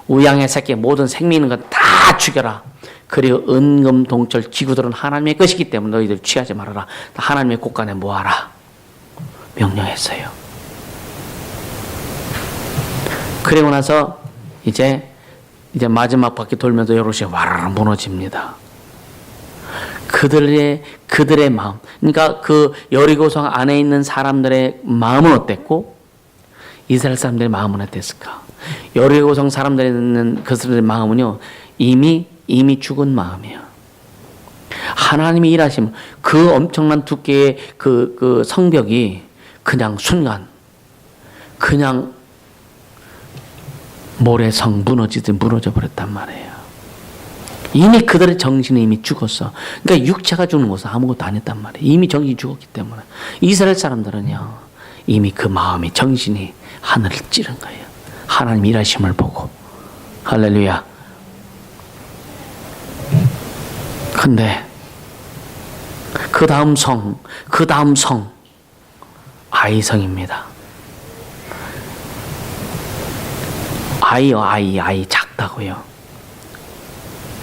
우양의 새끼 모든 생명 있는 것 다 죽여라. 그리고 은금 동철 기구들은 하나님의 것이기 때문에 너희들 취하지 말아라. 하나님의 곳간에 모아라. 명령했어요. 그리고 나서 이제 마지막 바퀴 돌면서 여롯이 와르르 무너집니다. 그들의 마음, 그러니까 그 여리고성 안에 있는 사람들의 마음은 어땠고 이스라엘 사람들의 마음은 어땠을까? 여리고성 사람들이 있는 그들의 마음은요 이미 죽은 마음이에요. 하나님이 일하시면 그 엄청난 두께의 그 성벽이 그냥 순간 그냥 모래성 무너지듯 무너져 버렸단 말이에요. 이미 그들의 정신이 이미 죽었어. 그러니까 육체가 죽는 것은 아무것도 안 했단 말이에요. 이미 정신이 죽었기 때문에. 이스라엘 사람들은요 이미 그 마음이 정신이 하늘을 찌른 거예요. 하나님 일하심을 보고. 할렐루야. 근데 그 다음 성 아이성입니다. 아이 작다고요.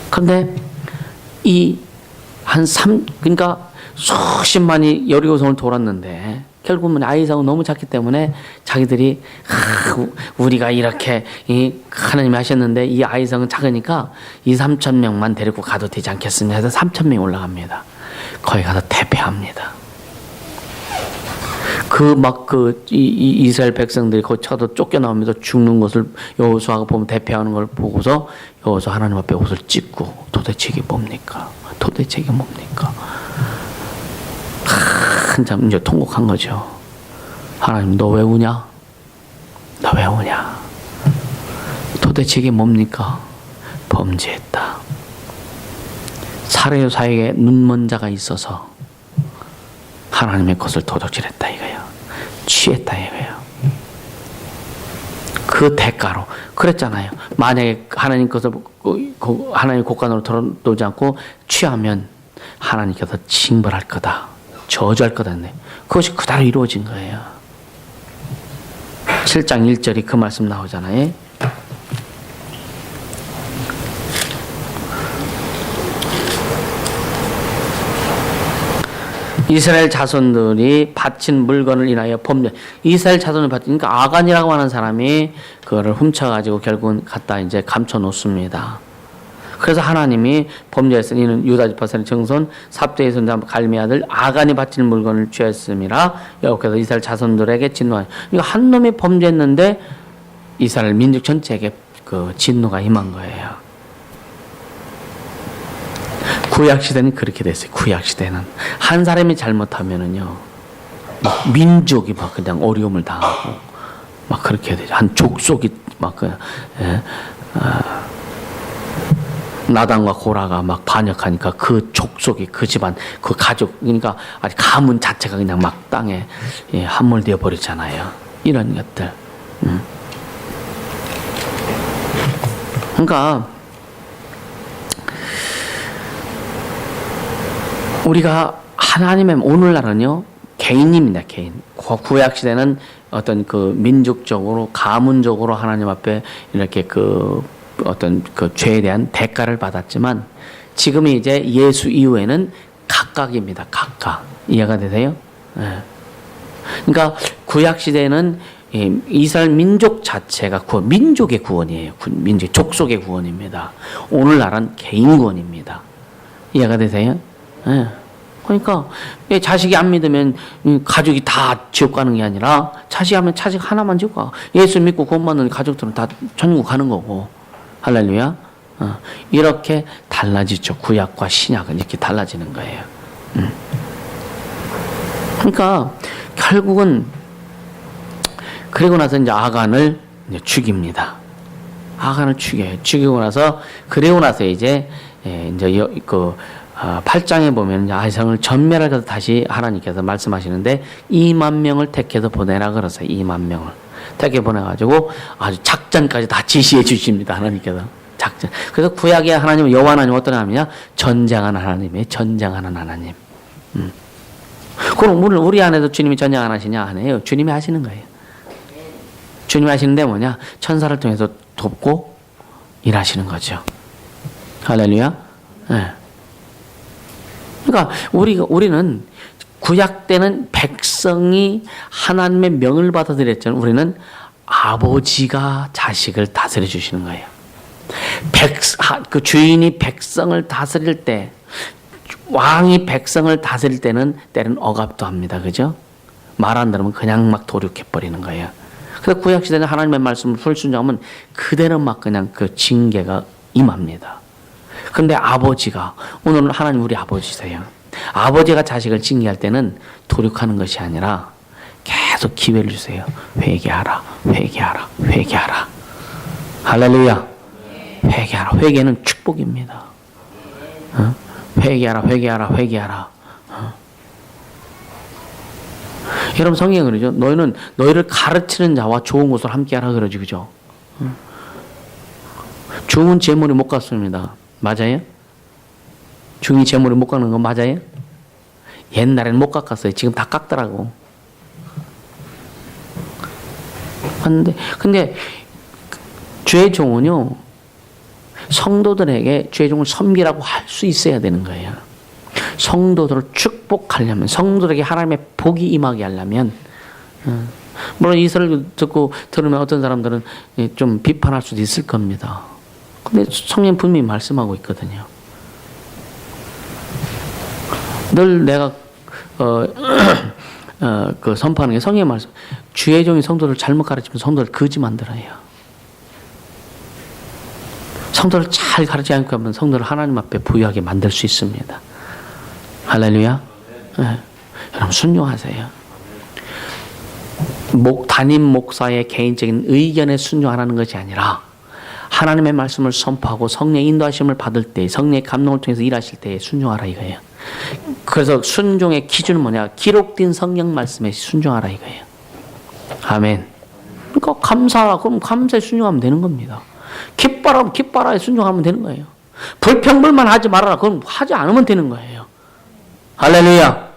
근데 그러니까 수십만이 여리고성을 돌았는데 결국은 아이성은 너무 작기 때문에 자기들이 우리가 이렇게 하나님이 하셨는데 이 아이성은 작으니까 2,3,000명만 데리고 가도 되지 않겠습니까? 해서 3,000명이 올라갑니다. 거기 가서 대패합니다. 이스라엘 백성들이 거기 쳐도 쫓겨나오면서 죽는 것을 여호수아가 보면 대패하는 걸 보고서 여호수아 하나님 앞에 옷을 찢고 도대체 이게 뭡니까? 한참 이제 통곡한 거죠. 하나님 너 왜 우냐? 도대체 이게 뭡니까? 범죄했다. 사례요사에게 눈먼 자가 있어서 하나님의 것을 도둑질했다 이거예요. 취했다 이거예요. 그 대가로 그랬잖아요. 만약에 하나님 것을 하나님 곳간으로 들어오지 않고 취하면 하나님께서 징벌할 거다. 저주할 거다 했네. 그것이 그대로 이루어진 거예요. 7장 1절이 그 말씀 나오잖아요. 이스라엘 자손들이 바친 물건을 인하여 범죄. 이스라엘 자손을 바치니까 아간이라고 하는 사람이 그거를 훔쳐가지고 결국은 갖다 이제 감춰 놓습니다. 그래서 하나님이 범죄했으니 이는 유다 지파의 정손 삽대의 손자 갈미 아들 아간이 바친 물건을 취했음이라 여호와께서 이스라엘 자손들에게 진노하여. 그러니까 한 놈이 범죄했는데 이스라엘 민족 전체에게 그 진노가 임한 거예요. 구약 시대는 그렇게 됐어요. 구약 시대는 한 사람이 잘못하면은요, 막 민족이 막 그냥 어려움을 당하고 막 그렇게 되죠. 한 족속이 막 나단과 고라가 막 반역하니까 그 족속이 그 집안 그 가족 그러니까 아직 가문 자체가 그냥 막 땅에 함몰되어 버리잖아요. 이런 것들. 그러니까 우리가 하나님의 오늘날은요 개인입니다. 개인. 구약 시대는 어떤 그 민족적으로 가문적으로 하나님 앞에 이렇게 그 어떤 그 죄에 대한 대가를 받았지만 지금이 이제 예수 이후에는 각각입니다. 각각. 이해가 되세요? 네. 그러니까 구약 시대는 이스라엘 민족 자체가 민족의 구원이에요. 민족 족속의 구원입니다. 오늘날은 개인 구원입니다. 이해가 되세요? 네. 그러니까 자식이 안 믿으면 가족이 다 지옥 가는 게 아니라 자식 하나만 지옥 가. 예수 믿고 구원받는 가족들은 다 천국 가는 거고. 할렐루야. 이렇게 달라지죠. 구약과 신약은 이렇게 달라지는 거예요. 그러니까 결국은 그리고 나서 이제 아간을 이제 죽입니다. 아간을 죽여요. 죽이고 나서 그리고 나서 이제 8장에 보면 아이성을 전멸하셔서 다시 하나님께서 말씀하시는데 2만 명을 택해서 보내라 그러세요. 2만 명을 택해 보내가지고 아주 작전까지 다 지시해 주십니다. 하나님께서 작전. 그래서 구약의 하나님은 여호와 하나님 어떤 하나님이냐? 전쟁하는 하나님이에요. 전쟁하는 하나님. 그럼 우리 안에도 주님이 전쟁 안 하시냐? 안 해요. 주님이 하시는 거예요. 주님이 하시는데 뭐냐? 천사를 통해서 돕고 일하시는 거죠. 할렐루야. 네. 그러니까 우리는 구약 때는 백성이 하나님의 명을 받아들였잖아요. 우리는 아버지가 자식을 다스려 주시는 거예요. 그 주인이 백성을 다스릴 때, 왕이 백성을 다스릴 때는 때는 억압도 합니다. 그죠? 말 안 들으면 그냥 막 도륙해버리는 거예요. 그래서 구약시대는 하나님의 말씀을 불순종하면 그대로 막 그냥 그 징계가 임합니다. 근데 아버지가, 오늘은 하나님 우리 아버지세요. 아버지가 자식을 징계할 때는 도륙하는 것이 아니라 계속 기회를 주세요. 회개하라, 회개하라, 회개하라. 할렐루야. 회개하라. 회개는 축복입니다. 회개하라, 회개하라, 회개하라. 여러분 성경에 그러죠. 너희를 가르치는 자와 좋은 것을 함께하라 그러지, 그죠? 중은 제물이 못 갔습니다. 맞아요? 중이 제물이 못 깎는 거 맞아요? 옛날에는 못 깎았어요. 지금 다 깎더라고. 근데 주의 종은요, 성도들에게 주의 종을 섬기라고 할 수 있어야 되는 거예요. 성도들을 축복하려면, 성도들에게 하나님의 복이 임하게 하려면, 물론 이 설을 듣고 들으면 어떤 사람들은 좀 비판할 수도 있을 겁니다. 근데 성령 분명히 말씀하고 있거든요. 늘 내가 그 선포하는 게 성령의 말씀. 주의 종이 성도를 잘못 가르치면 성도를 거지 만들어요. 성도를 잘 가르치지 않고 하면 성도를 하나님 앞에 부유하게 만들 수 있습니다. 할렐루야. 네. 여러분 순종하세요. 담임 목사의 개인적인 의견에 순종하라는 것이 아니라 하나님의 말씀을 선포하고 성령의 인도하심을 받을 때, 성령의 감동을 통해서 일하실 때 순종하라 이거예요. 그래서 순종의 기준은 뭐냐? 기록된 성경 말씀에 순종하라 이거예요. 아멘. 그러니까 그럼 감사에 순종하면 되는 겁니다. 기뻐라, 기뻐라에 순종하면 되는 거예요. 불평불만 하지 말아라. 그럼 하지 않으면 되는 거예요. 할렐루야.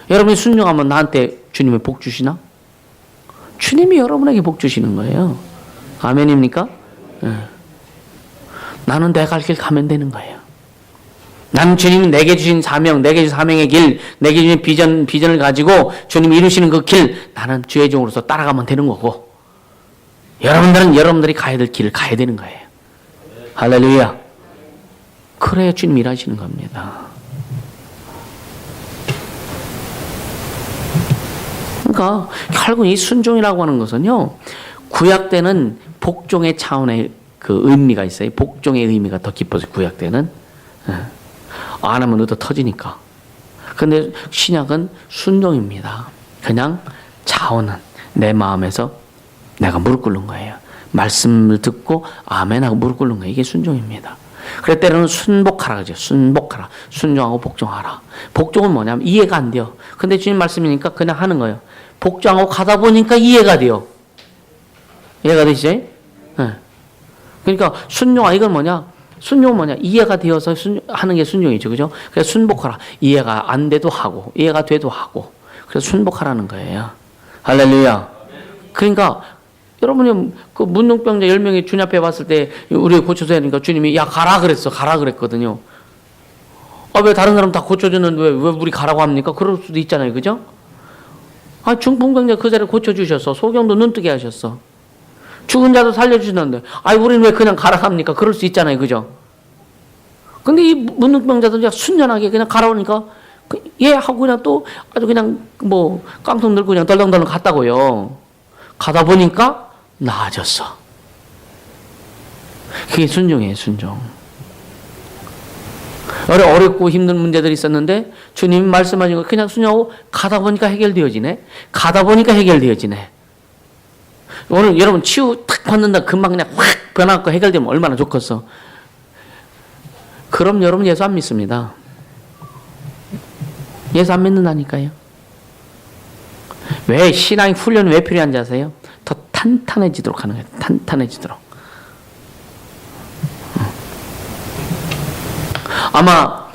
여러분이 순종하면 나한테 주님의 복 주시나? 주님이 여러분에게 복 주시는 거예요. 아멘입니까? 네. 나는 내 갈 길 가면 되는 거예요. 나는 주님이 내게 주신 사명, 내게 주신 사명의 길, 내게 주신 비전을 가지고 주님이 이루시는 그 길, 나는 주의 종으로서 따라가면 되는 거고, 여러분들은 여러분들이 가야 될 길을 가야 되는 거예요. 할렐루야. 그래야 주님 일하시는 겁니다. 그러니까 결국 이 순종이라고 하는 것은요, 구약 때는 복종의 차원의 그 의미가 있어요. 복종의 의미가 더 깊어서 구약 때는 안 하면 얻어 터지니까. 근데 신약은 순종입니다. 그냥 차원은 내 마음에서 내가 무릎 꿇는 거예요. 말씀을 듣고 아멘하고 무릎 꿇는 거예요. 이게 순종입니다. 그래 때로는 순복하라 그러죠. 순복하라. 순종하고 복종하라. 복종은 뭐냐면 이해가 안 돼요. 근데 주님 말씀이니까 그냥 하는 거예요. 복종하고 가다 보니까 이해가 돼요. 이해가 되시죠? 네. 그러니까 순종하 이건 뭐냐? 순종은 뭐냐? 이해가 되어서 하는 게 순종이죠. 그죠? 그래서 순복하라. 이해가 안 돼도 하고, 이해가 돼도 하고. 그래서 순복하라는 거예요. 할렐루야. 그러니까, 여러분이 그 문둥병자 10명이 주님 앞에 왔을 때, 우리 고쳐줘야 하니까 주님이, 야, 가라 그랬어. 가라 그랬거든요. 왜 다른 사람 다 고쳐주는데 왜 우리 가라고 합니까? 그럴 수도 있잖아요. 그죠? 중풍병자 그 자리를 고쳐주셨어. 소경도 눈뜨게 하셨어. 죽은 자도 살려주시는데, 우리는 왜 그냥 가라 합니까? 그럴 수 있잖아요. 그죠? 근데 이 문둥병자도 순전하게 그냥 가라오니까, 예, 하고 그냥 또 아주 그냥 깡통 들고 그냥 덜렁덜렁 갔다고요. 가다 보니까 나아졌어. 그게 순종이에요, 순종. 어렵고 힘든 문제들이 있었는데, 주님이 말씀하신 거 그냥 순종하고 가다 보니까 해결되어지네. 가다 보니까 해결되어지네. 오늘 여러분 치유 탁 받는다 금방 그냥 확 변하고 해결되면 얼마나 좋겠어. 그럼 여러분 예수 안 믿습니다. 예수 안 믿는다니까요. 왜 신앙 훈련이 왜 필요한지 아세요? 더 탄탄해지도록 하는 거예요. 탄탄해지도록. 아마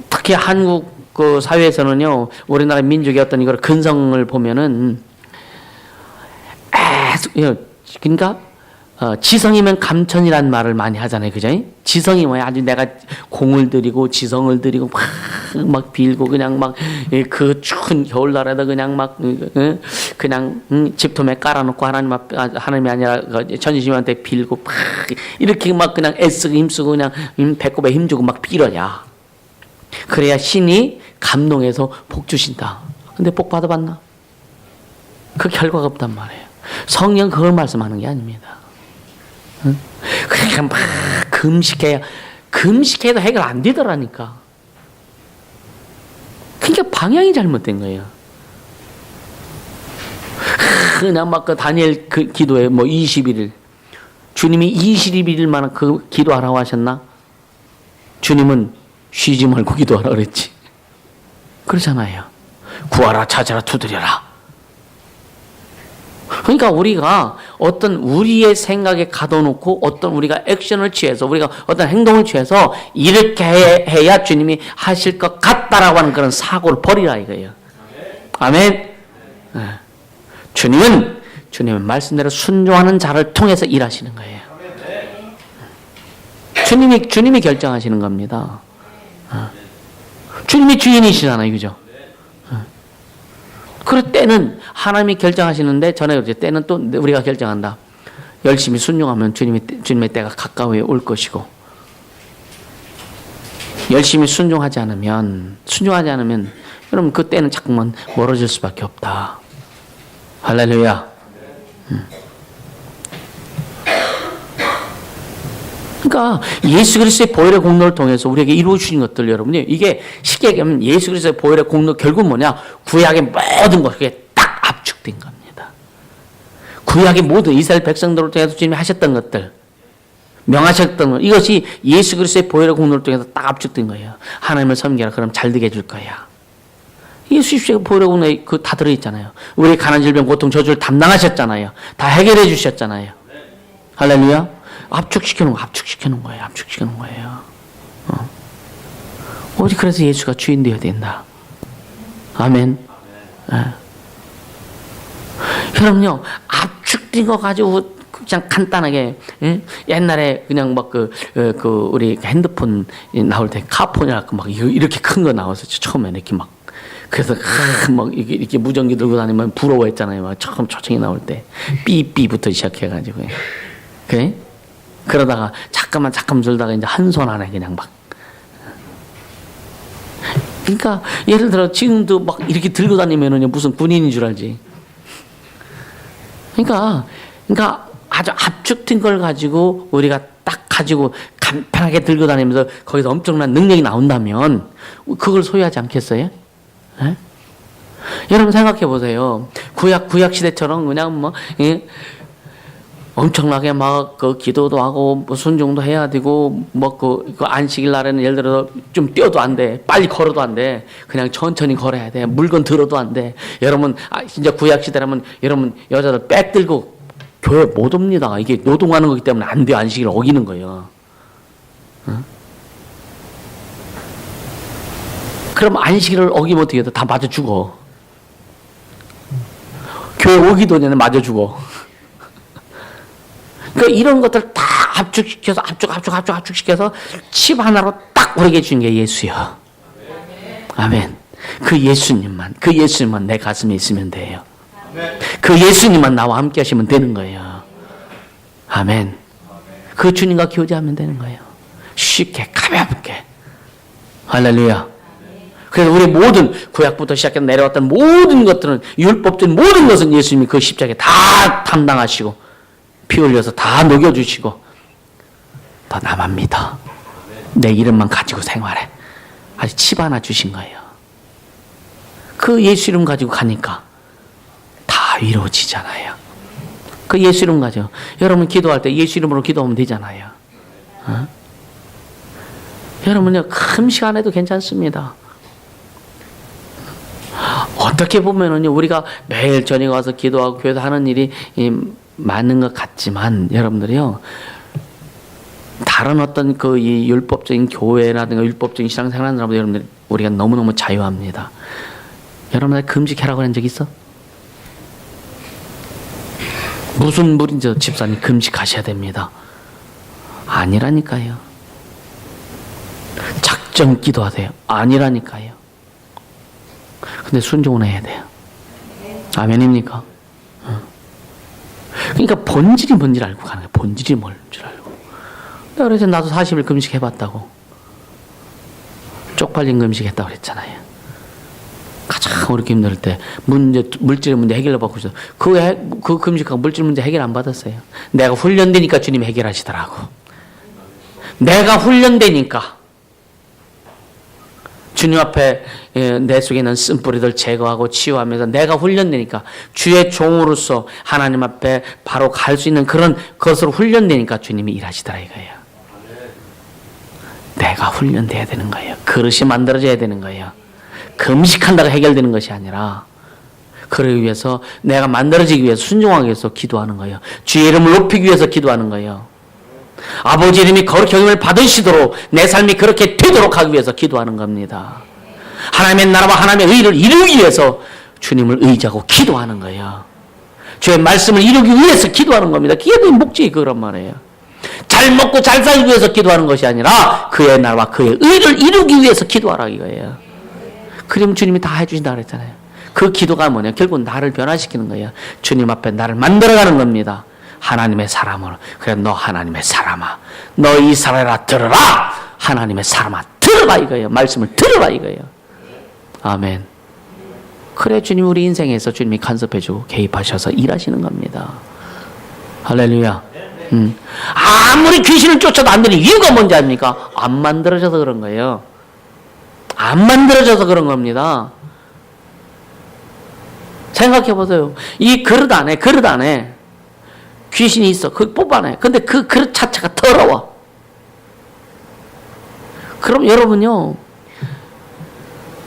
특히 한국 그 사회에서는요, 우리나라 민족의 어떤 이걸 근성을 보면은 그러니까 지성이면 감천이란 말을 많이 하잖아요, 그죠? 지성이 뭐야? 아주 내가 공을 들이고 지성을 들이고 막 빌고 그냥 막 그 추운 겨울날에다 그냥 막 그냥 집토에 깔아놓고 하나님이 아니라 전지심한테 빌고 막 이렇게 막 그냥 애쓰고 힘쓰고 그냥 배꼽에 힘주고 막 빌어야 그래야 신이 감동해서 복 주신다. 근데 복 받아봤나? 그 결과가 없단 말이에요. 성령 그걸 말씀하는 게 아닙니다. 그러니까 막 금식해도 해결 안 되더라니까. 그러니까 방향이 잘못된 거예요. 그냥 막 그 다니엘 그 기도에 뭐 21일 주님이 21일만 그 기도하라고 하셨나? 주님은 쉬지 말고 기도하라 그랬지. 그렇잖아요. 구하라 찾아라 두드려라. 그러니까 우리가 어떤 우리의 생각에 가둬놓고 어떤 우리가 액션을 취해서 우리가 어떤 행동을 취해서 이렇게 해야 주님이 하실 것 같다라고 하는 그런 사고를 버리라 이거예요. 아멘. 주님은 주님의 말씀대로 순종하는 자를 통해서 일하시는 거예요. 주님이 결정하시는 겁니다. 주님이 주인이시잖아요, 그죠? 그럴 때는 하나님이 결정하시는데 전에 그랬죠. 때는 또 우리가 결정한다. 열심히 순종하면 주님의 때가 가까이 올 것이고 열심히 순종하지 않으면 여러분 그 때는 자꾸만 멀어질 수밖에 없다. 할렐루야. 그러니까 예수 그리스도의 보혈의 공로를 통해서 우리에게 이루어 주신 것들 여러분이 이게 쉽게 얘기하면 예수 그리스도의 보혈의 공로 결국 뭐냐? 구약의 모든 것 그게 딱 압축된 겁니다. 구약의 모든 이스라엘 백성들을 통해서 주님이 하셨던 것들 명하셨던 것 이것이 예수 그리스도의 보혈의 공로를 통해서 딱 압축된 거예요. 하나님을 섬기라 그럼 잘 되게 해줄 거야. 예수 그리스도의 보혈의 공로에 그 다 들어있잖아요. 우리 가난 질병 고통 저주를 담당하셨잖아요. 다 해결해 주셨잖아요. 할렐루야. 압축시키는 거예요. 오직 그래서 예수가 주인 되어야 된다. 아멘. 여러분요, 압축된 거 가지고 그냥 간단하게, 옛날에 그냥 막 우리 핸드폰 나올 때 카폰이라고 막 이렇게 큰 거 나왔었죠. 처음에 이렇게 막. 그래서 막 이렇게 무전기 들고 다니면 부러워했잖아요. 막 처음 초청이 나올 때. 삐삐부터 시작해가지고. 그래? 그러다가 잠깐만 들다가 이제 한 손 안에 그냥 막. 그러니까 예를 들어 지금도 막 이렇게 들고 다니면은 무슨 군인인 줄 알지. 그러니까 아주 압축된 걸 가지고 우리가 딱 가지고 간편하게 들고 다니면서 거기서 엄청난 능력이 나온다면 그걸 소유하지 않겠어요? 에? 여러분 생각해 보세요. 구약 시대처럼 그냥 뭐 엄청나게 막 그 기도도 하고 뭐 순종도 해야 되고 뭐 그 안식일 날에는 예를 들어서 좀 뛰어도 안 돼. 빨리 걸어도 안 돼. 그냥 천천히 걸어야 돼. 물건 들어도 안 돼. 여러분 진짜 구약 시대라면 여러분 여자들 백 들고 교회 못 옵니다. 이게 노동하는 거기 때문에 안 돼. 안식일을 어기는 거예요. 어? 그럼 안식일을 어기면 어떻게 돼? 다 맞아 죽어. 교회 오기도 전에 맞아 죽어. 그러니까 이런 것들 다 압축시켜서 압축시켜서 칩 하나로 딱 오르게 주는 게 예수요. 아멘. 그 예수님만 내 가슴에 있으면 돼요. 그 예수님만 나와 함께 하시면 되는 거예요. 아멘. 그 주님과 교제하면 되는 거예요. 쉽게 가볍게. 할렐루야. 그래서 우리 모든 구약부터 시작해서 내려왔던 모든 것들은 율법적인 모든 것은 예수님이 그 십자가에 다 담당하시고 피 흘려서 다 녹여주시고 더 남합니다. 내 이름만 가지고 생활해. 아직 칩 하나 주신 거예요. 그 예수 이름 가지고 가니까 다 이루어지잖아요. 그 예수 이름 가지고 여러분 기도할 때 예수 이름으로 기도하면 되잖아요. 어? 여러분요 큰 시간 해도 괜찮습니다. 어떻게 보면은요 우리가 매일 저녁에 와서 기도하고 교회에서 하는 일이 많은 것 같지만 여러분들이요 다른 어떤 이 율법적인 교회라든가 율법적인 신앙생활하는 사람들 여러분들 우리가 너무너무 자유합니다. 여러분 금식해라고 한 적 있어? 무슨 물인지 집사님 금식하셔야 됩니다. 아니라니까요. 작정 기도하세요. 아니라니까요. 근데 순종은 해야 돼요. 아멘입니까? 그러니까 본질이 뭔지를 알고 가는 거예요. 본질이 뭔지를 알고. 내가 그래서 나도 40일 금식 해봤다고. 쪽팔린 금식 했다고 그랬잖아요. 가장 어렵게 힘들 때 물질 문제 해결받고 있어. 그 금식하고 물질 문제 해결 안 받았어요. 내가 훈련되니까 주님이 해결하시더라고. 내가 훈련되니까 주님 앞에 내 속에 있는 쓴뿌리들 제거하고 치유하면서 내가 훈련되니까 주의 종으로서 하나님 앞에 바로 갈 수 있는 그런 것으로 훈련되니까 주님이 일하시더라 이거예요. 내가 훈련돼야 되는 거예요. 그릇이 만들어져야 되는 거예요. 금식한다고 해결되는 것이 아니라 그러기 위해서 내가 만들어지기 위해서 순종하기 위해서 기도하는 거예요. 주의 이름을 높이기 위해서 기도하는 거예요. 아버지 이름이 거룩히 여김을 받으시도록 내 삶이 그렇게 되도록 하기 위해서 기도하는 겁니다. 하나님의 나라와 하나님의 의를 이루기 위해서 주님을 의지하고 기도하는 거예요. 주의 말씀을 이루기 위해서 기도하는 겁니다. 그게 목적이 그런 말이에요. 잘 먹고 잘 살기 위해서 기도하는 것이 아니라 그의 나라와 그의 의를 이루기 위해서 기도하라 이거예요. 그럼 주님이 다 해주신다 그랬잖아요. 그 기도가 뭐냐? 결국 나를 변화시키는 거예요. 주님 앞에 나를 만들어가는 겁니다. 하나님의 사람으로. 그래 너 하나님의 사람아. 너 이스라엘아 들어라. 하나님의 사람아 들어라 이거예요. 말씀을 들어라 이거예요. 아멘. 그래 주님 우리 인생에서 주님이 간섭해주고 개입하셔서 일하시는 겁니다. 할렐루야. 아무리 귀신을 쫓아도 안 되는 이유가 뭔지 압니까? 안 만들어져서 그런 거예요. 안 만들어져서 그런 겁니다. 생각해 보세요. 이 그릇 안에 귀신이 있어. 그걸 뽑아내. 근데 그 그릇 자체가 더러워. 그럼 여러분요,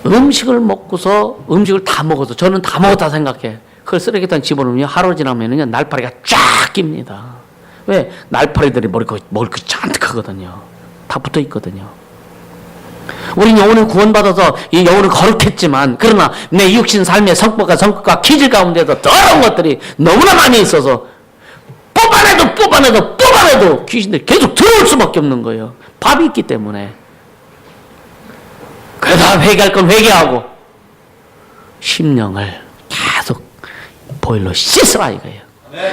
음식을 먹고서, 음식을 다 먹어서, 저는 다 먹었다 생각해. 그걸 쓰레기통에 집어넣으면 하루 지나면요, 날파리가 쫙 낍니다. 왜? 날파리들이 먹을 거 잔뜩 하거든요. 다 붙어 있거든요. 우린 영혼을 구원받아서 이 영혼을 거룩했지만, 그러나 내 육신 삶의 성격과 기질 가운데서 더러운 것들이 너무나 많이 있어서, 뽑아내도 귀신들이 계속 들어올 수밖에 없는 거예요. 밥이 있기 때문에. 그래서 회개할 건 회개하고, 심령을 계속 보일러 씻으라 이거예요.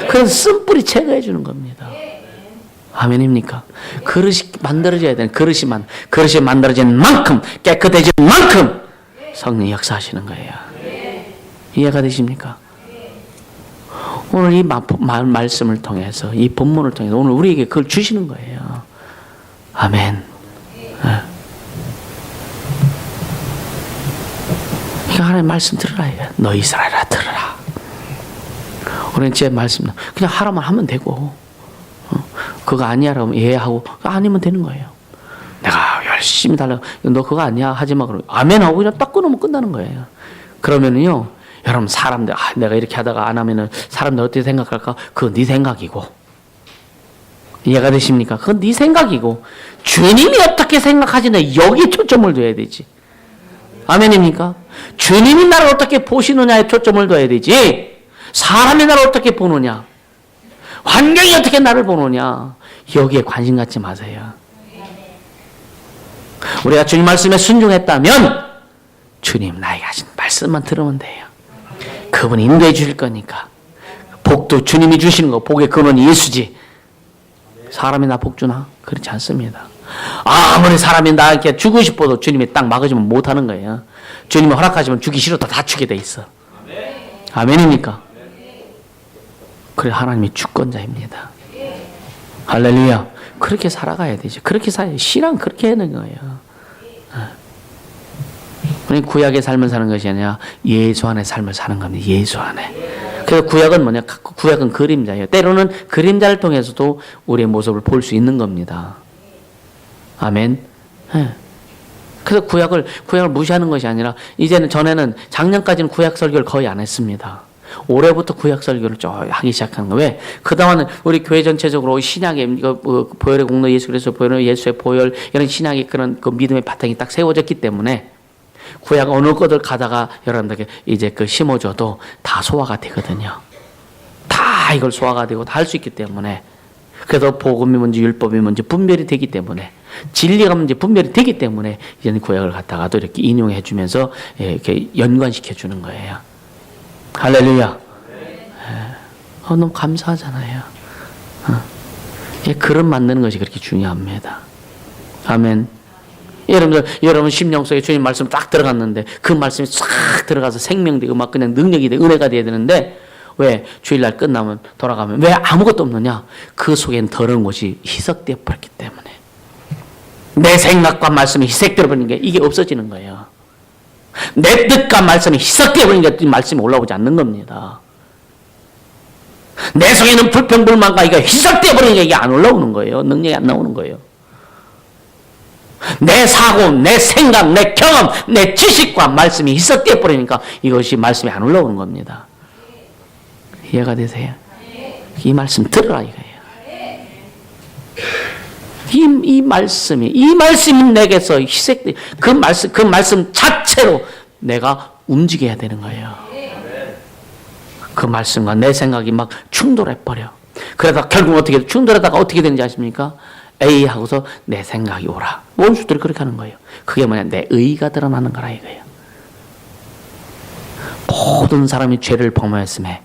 그래서 쓴뿌리 제거해 주는 겁니다. 아멘입니까? 그릇이 만들어져야 되는 그릇이 만들어진 만큼 깨끗해진 만큼 성령이 역사하시는 거예요. 이해가 되십니까? 오늘 이 말씀을 통해서 이 본문을 통해서 오늘 우리에게 그걸 주시는 거예요. 아멘. 그러니까 하나님 말씀 들으라 이거야. 너 이스라엘아 들으라. 우리는 제 말씀 그냥 하라만 하면 되고 그거 아니야 라고 예 하고 아니면 되는 거예요. 내가 열심히 달라 너 그거 아니야 하지마 그러면 아멘 하고 그냥 딱 끊으면 끝나는 거예요. 그러면은요 여러분 사람들 내가 이렇게 하다가 안 하면은 사람들 어떻게 생각할까? 그건 네 생각이고 이해가 되십니까? 그건 네 생각이고 주님이 어떻게 생각하시냐 여기에 초점을 둬야 되지. 아멘입니까? 주님이 나를 어떻게 보시느냐에 초점을 둬야 되지. 사람이 나를 어떻게 보느냐, 환경이 어떻게 나를 보느냐 여기에 관심 갖지 마세요. 우리가 주님 말씀에 순종했다면 주님 나에게 하신 말씀만 들으면 돼요. 그분이 인도해 주실 거니까. 복도 주님이 주시는 거 복의 근원이 예수지. 사람이 나 복 주나? 그렇지 않습니다. 아무리 사람이 나에게 주고 싶어도 주님이 딱 막아주면 못하는 거예요. 주님이 허락하시면 주기 싫어도 다 주게 돼 있어. 아멘입니까? 그래 하나님이 주권자입니다. 할렐루야. 그렇게 살아가야 되죠. 그렇게 살아야 신앙 그렇게 하는 거예요. 우리 구약의 삶을 사는 것이 아니라 예수 안의 삶을 사는 겁니다. 예수 안에. 그래서 구약은 뭐냐? 구약은 그림자예요. 때로는 그림자를 통해서도 우리의 모습을 볼 수 있는 겁니다. 아멘. 그래서 구약을 무시하는 것이 아니라 이제는 전에는 작년까지는 구약 설교를 거의 안 했습니다. 올해부터 구약 설교를 좀 하기 시작하는 거예요. 왜? 그동안은 우리 교회 전체적으로 신약의 보혈의 공로 예수 그리스도 보혈 예수의 보혈 이런 신약의 그런 그 믿음의 바탕이 딱 세워졌기 때문에 구약 어느 것을 가다가 여러분들에게 이제 그 심어줘도 다 소화가 되거든요. 다 이걸 소화가 되고 다 할 수 있기 때문에. 그래서 복음이 뭔지 율법이 뭔지 분별이 되기 때문에, 진리가 뭔지 분별이 되기 때문에 이제는 구약을 갖다가도 이렇게 인용해 주면서 이렇게 연관시켜 주는 거예요. 할렐루야. 너무 감사하잖아요. 그릇 만드는 것이 그렇게 중요합니다. 아멘. 여러분 심령 속에 주님 말씀 딱 들어갔는데 그 말씀이 싹 들어가서 생명되고 막 그냥 능력이 돼, 은혜가 돼야 되는데, 왜 주일날 끝나면 돌아가면 왜 아무것도 없느냐? 그 속엔 더러운 것이 희석되어 버렸기 때문에. 내 생각과 말씀이 희석되어 버리는 게 이게 없어지는 거예요. 내 뜻과 말씀이 희석되어 버리는 게 말씀이 올라오지 않는 겁니다. 내 속에는 불평불만과 이거 희석되어 버리는 게 이게 안 올라오는 거예요. 능력이 안 나오는 거예요. 내 사고, 내 생각, 내 경험, 내 지식과 말씀이 희석되어 버리니까 이것이 말씀이 안 올라오는 겁니다. 이해가 되세요? 이 말씀 들으라 이거예요. 이 말씀이 내게서 희색돼, 그 말씀 자체로 내가 움직여야 되는 거예요. 그 말씀과 내 생각이 막 충돌해버려. 그러다 결국 어떻게, 충돌하다가 어떻게 되는지 아십니까? A 하고서 내 생각이 오라. 원수들이 그렇게 하는 거예요. 그게 뭐냐? 내 의가 드러나는 거라 이거예요. 모든 사람이 죄를 범하였음에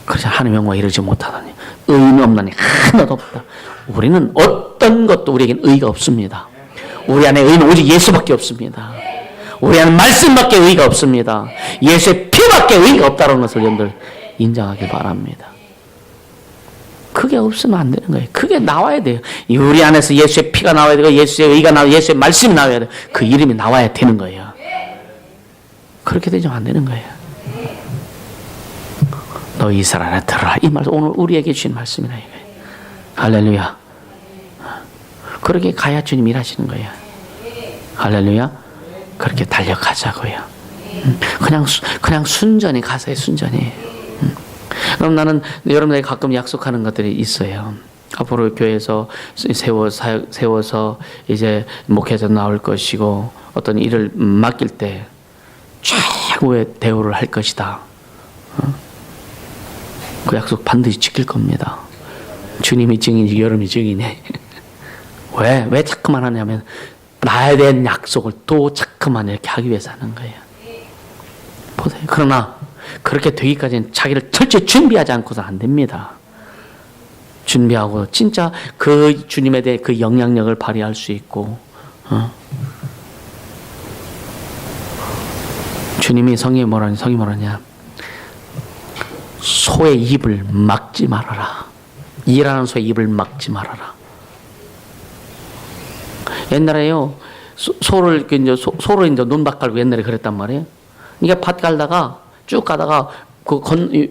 그래서 하나님의 영광에 이르지 못하더니 의는 없나니 하나도 없다. 우리는 어떤 것도 우리에겐 의가 없습니다. 우리 안에 의는 오직 예수밖에 없습니다. 우리 안에 말씀밖에 의가 없습니다. 예수의 피밖에 의가 없다는 것을 여러분들 인정하길 바랍니다. 그게 없으면 안 되는 거예요. 그게 나와야 돼요. 우리 안에서 예수의 피가 나와야 되고 예수의 의가 나와야 되고 예수의 말씀이 나와야 돼요. 그 이름이 나와야 되는 거예요. 그렇게 되지 안 되는 거예요. 너 이스라엘아 들어라. 이 말씀 오늘 우리에게 주신 말씀이라 이거예요. 할렐루야. 그렇게 가야 주님 일하시는 거예요. 할렐루야. 그렇게 달려가자고요. 그냥 순전히 가세요. 순전히. 그럼 나는 여러분들에게 가끔 약속하는 것들이 있어요. 앞으로 교회에서 세워서 이제 목회자 나올 것이고 어떤 일을 맡길 때 최고의 대우를 할 것이다. 그 약속 반드시 지킬 겁니다. 주님이 증인이고 여러분이 증인해. 왜 자꾸만 하냐면 나에 대한 약속을 또 자꾸만 이렇게 하기 위해서 하는 거예요. 보세요. 그러나 그렇게 되기까지는 자기를 철저히 준비하지 않고서는 안 됩니다. 준비하고 진짜 그 주님에 대해 그 영향력을 발휘할 수 있고, 주님이 성경에 뭐라냐? 소의 입을 막지 말아라. 일하는 소의 입을 막지 말아라. 옛날에요, 소를 이제 논밭 갈고 옛날에 그랬단 말이에요. 그러니까 밭 갈다가 쭉 가다가 그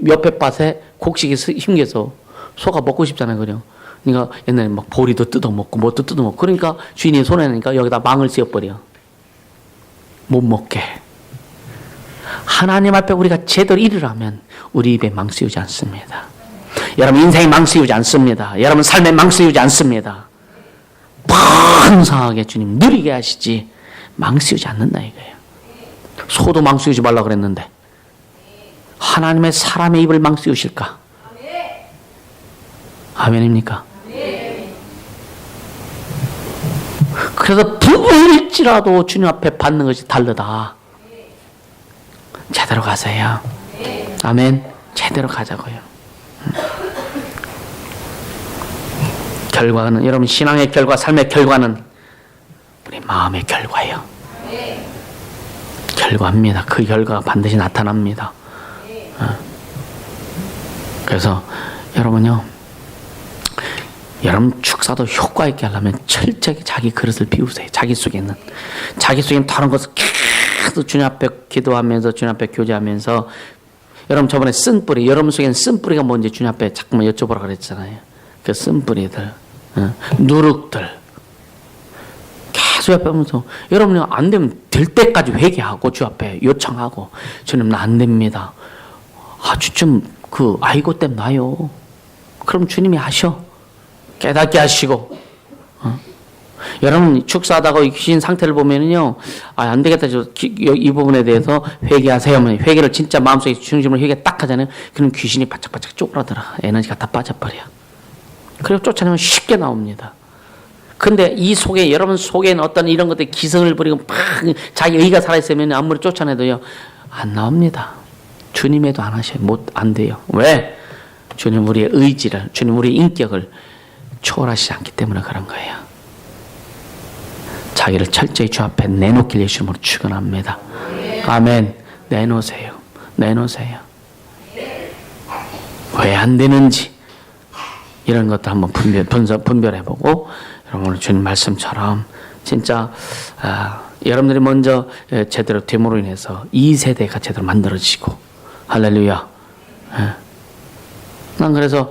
옆에 밭에 곡식이 힘겨서 소가 먹고 싶잖아요, 그냥. 그러니까 옛날에 막 보리도 뜯어먹고 뭐도 뜯어먹고 그러니까 주인이 손해내니까 여기다 망을 씌워버려. 못 먹게. 하나님 앞에 우리가 제대로 일을 하면 우리 입에 망 씌우지 않습니다. 여러분 인생에 망 씌우지 않습니다. 여러분 삶에 망 씌우지 않습니다. 풍성하게 주님 누리게 하시지 망 씌우지 않는다 이거예요. 소도 망 씌우지 말라 그랬는데 하나님의 사람의 입을 망 씌우실까? 아멘입니까? 그래서 부부일지라도 주님 앞에 받는 것이 다르다. 제대로 가세요. 아멘. 제대로 가자고요. 결과는 여러분 신앙의 결과, 삶의 결과는 우리 마음의 결과예요. 결과입니다. 그 결과가 반드시 나타납니다. 그래서 여러분요, 여러분 축사도 효과 있게 하려면 철저하게 자기 그릇을 비우세요. 자기 속에는 다른 것을 계속 주님 앞에 기도하면서 주님 앞에 교제하면서 여러분 저번에 쓴뿌리, 여러분 속에는 쓴뿌리가 뭔지 주님 앞에 자꾸만 여쭤보라 그랬잖아요. 그 쓴뿌리들, 누룩들 계속 옆에 보면서 여러분이 안 되면 될 때까지 회개하고 주 앞에 요청하고 주님 나 안 됩니다. 아주 좀 그 아이고 땜 나요. 그럼 주님이 하셔. 깨닫게 하시고 여러분 축사하다가 귀신 상태를 보면은요, 아, 안 되겠다. 이 부분에 대해서 회개하세요. 회개를 진짜 마음속에 중심으로 회개 딱 하잖아요. 그럼 귀신이 바짝바짝 쪼그라들어. 에너지가 다 빠져버려. 그리고 쫓아내면 쉽게 나옵니다. 근데 이 속에, 여러분 속에는 어떤 이런 것들 기성을 부리고 막 자기 의가 살아있으면 아무리 쫓아내도요, 안 나옵니다. 주님에도 안 하셔요. 안 돼요. 왜? 주님 우리의 의지를, 주님 우리의 인격을 초월하시지 않기 때문에 그런 거예요. 자기를 철저히 주 앞에 내놓길 예수 이름으로 축원합니다. 아멘. 내놓으세요. 내놓으세요. 왜 안 되는지 이런 것도 한번 분별해보고, 여러분 오늘 주님 말씀처럼 진짜 여러분들이 먼저 제대로 됨으로 인해서 2세대가 제대로 만들어지고, 할렐루야. 난 그래서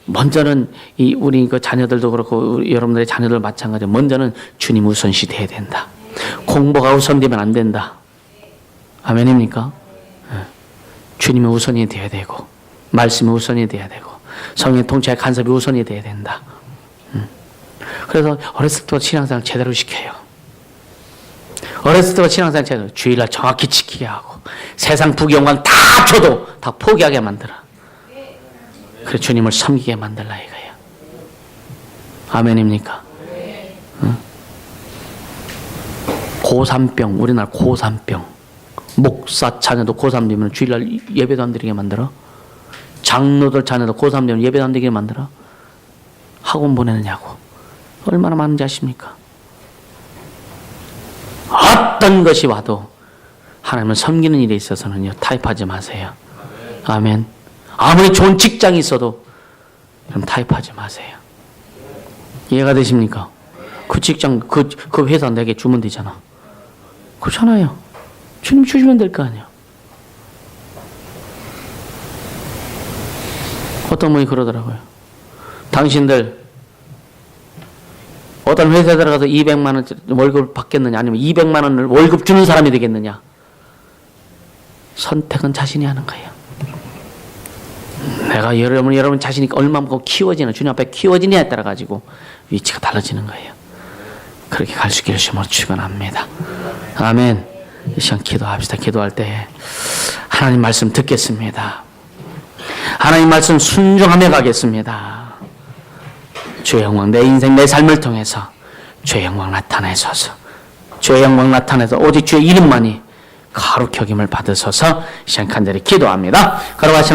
먼저는 우리 그 자녀들도 그렇고 여러분들의 자녀들 마찬가지로 먼저는 주님 우선시 돼야 된다. 공부가 우선되면 안 된다. 아멘입니까? 주님이 우선이 돼야 되고, 말씀이 우선이 돼야 되고, 성령 통치의 간섭이 우선이 돼야 된다. 그래서 어렸을 때부터 신앙생활 제대로 시켜요. 어렸을 때부터 신앙생활 제대로, 주일날 정확히 지키게 하고, 세상 부귀영광 다 줘도 다 포기하게 만들어. 그래 주님을 섬기게 만들라 이거예요. 아멘입니까? 응? 고3병, 우리나라 고3병. 목사 자녀도 고3 되면 주일날 예배도 안 드리게 만들어. 장로들 자녀도 고3 되면 예배도 안 드리게 만들어. 학원 보내느냐고. 얼마나 많은지 아십니까? 어떤 것이 와도 하나님을 섬기는 일에 있어서는요, 타협하지 마세요. 아멘. 아무리 좋은 직장이 있어도 그럼 타협하지 마세요. 이해가 되십니까? 그 직장, 그 회사 내게 주면 되잖아. 그렇잖아요. 주님 주시면 될 거 아니야. 어떤 분이 그러더라고요. 당신들 어떤 회사에 들어가서 200만 원 월급을 받겠느냐, 아니면 200만 원을 월급 주는 사람이 되겠느냐. 선택은 자신이 하는 거예요. 내가 여러분 자신이 얼마만큼 키워지나, 주님 앞에 키워지냐에 따라 가지고 위치가 달라지는 거예요. 그렇게 갈 수 있기를 주님으로 축원합니다. 아멘. 이 시간 기도합시다. 기도할 때 하나님 말씀 듣겠습니다. 하나님 말씀 순종하며 가겠습니다. 주의 영광, 내 인생 내 삶을 통해서 주의 영광 나타내소서. 주의 영광 나타내서 오직 주의 이름만이 거룩히 여김을 받으소서. 이 시간 간절히 기도합니다. 걸어가시는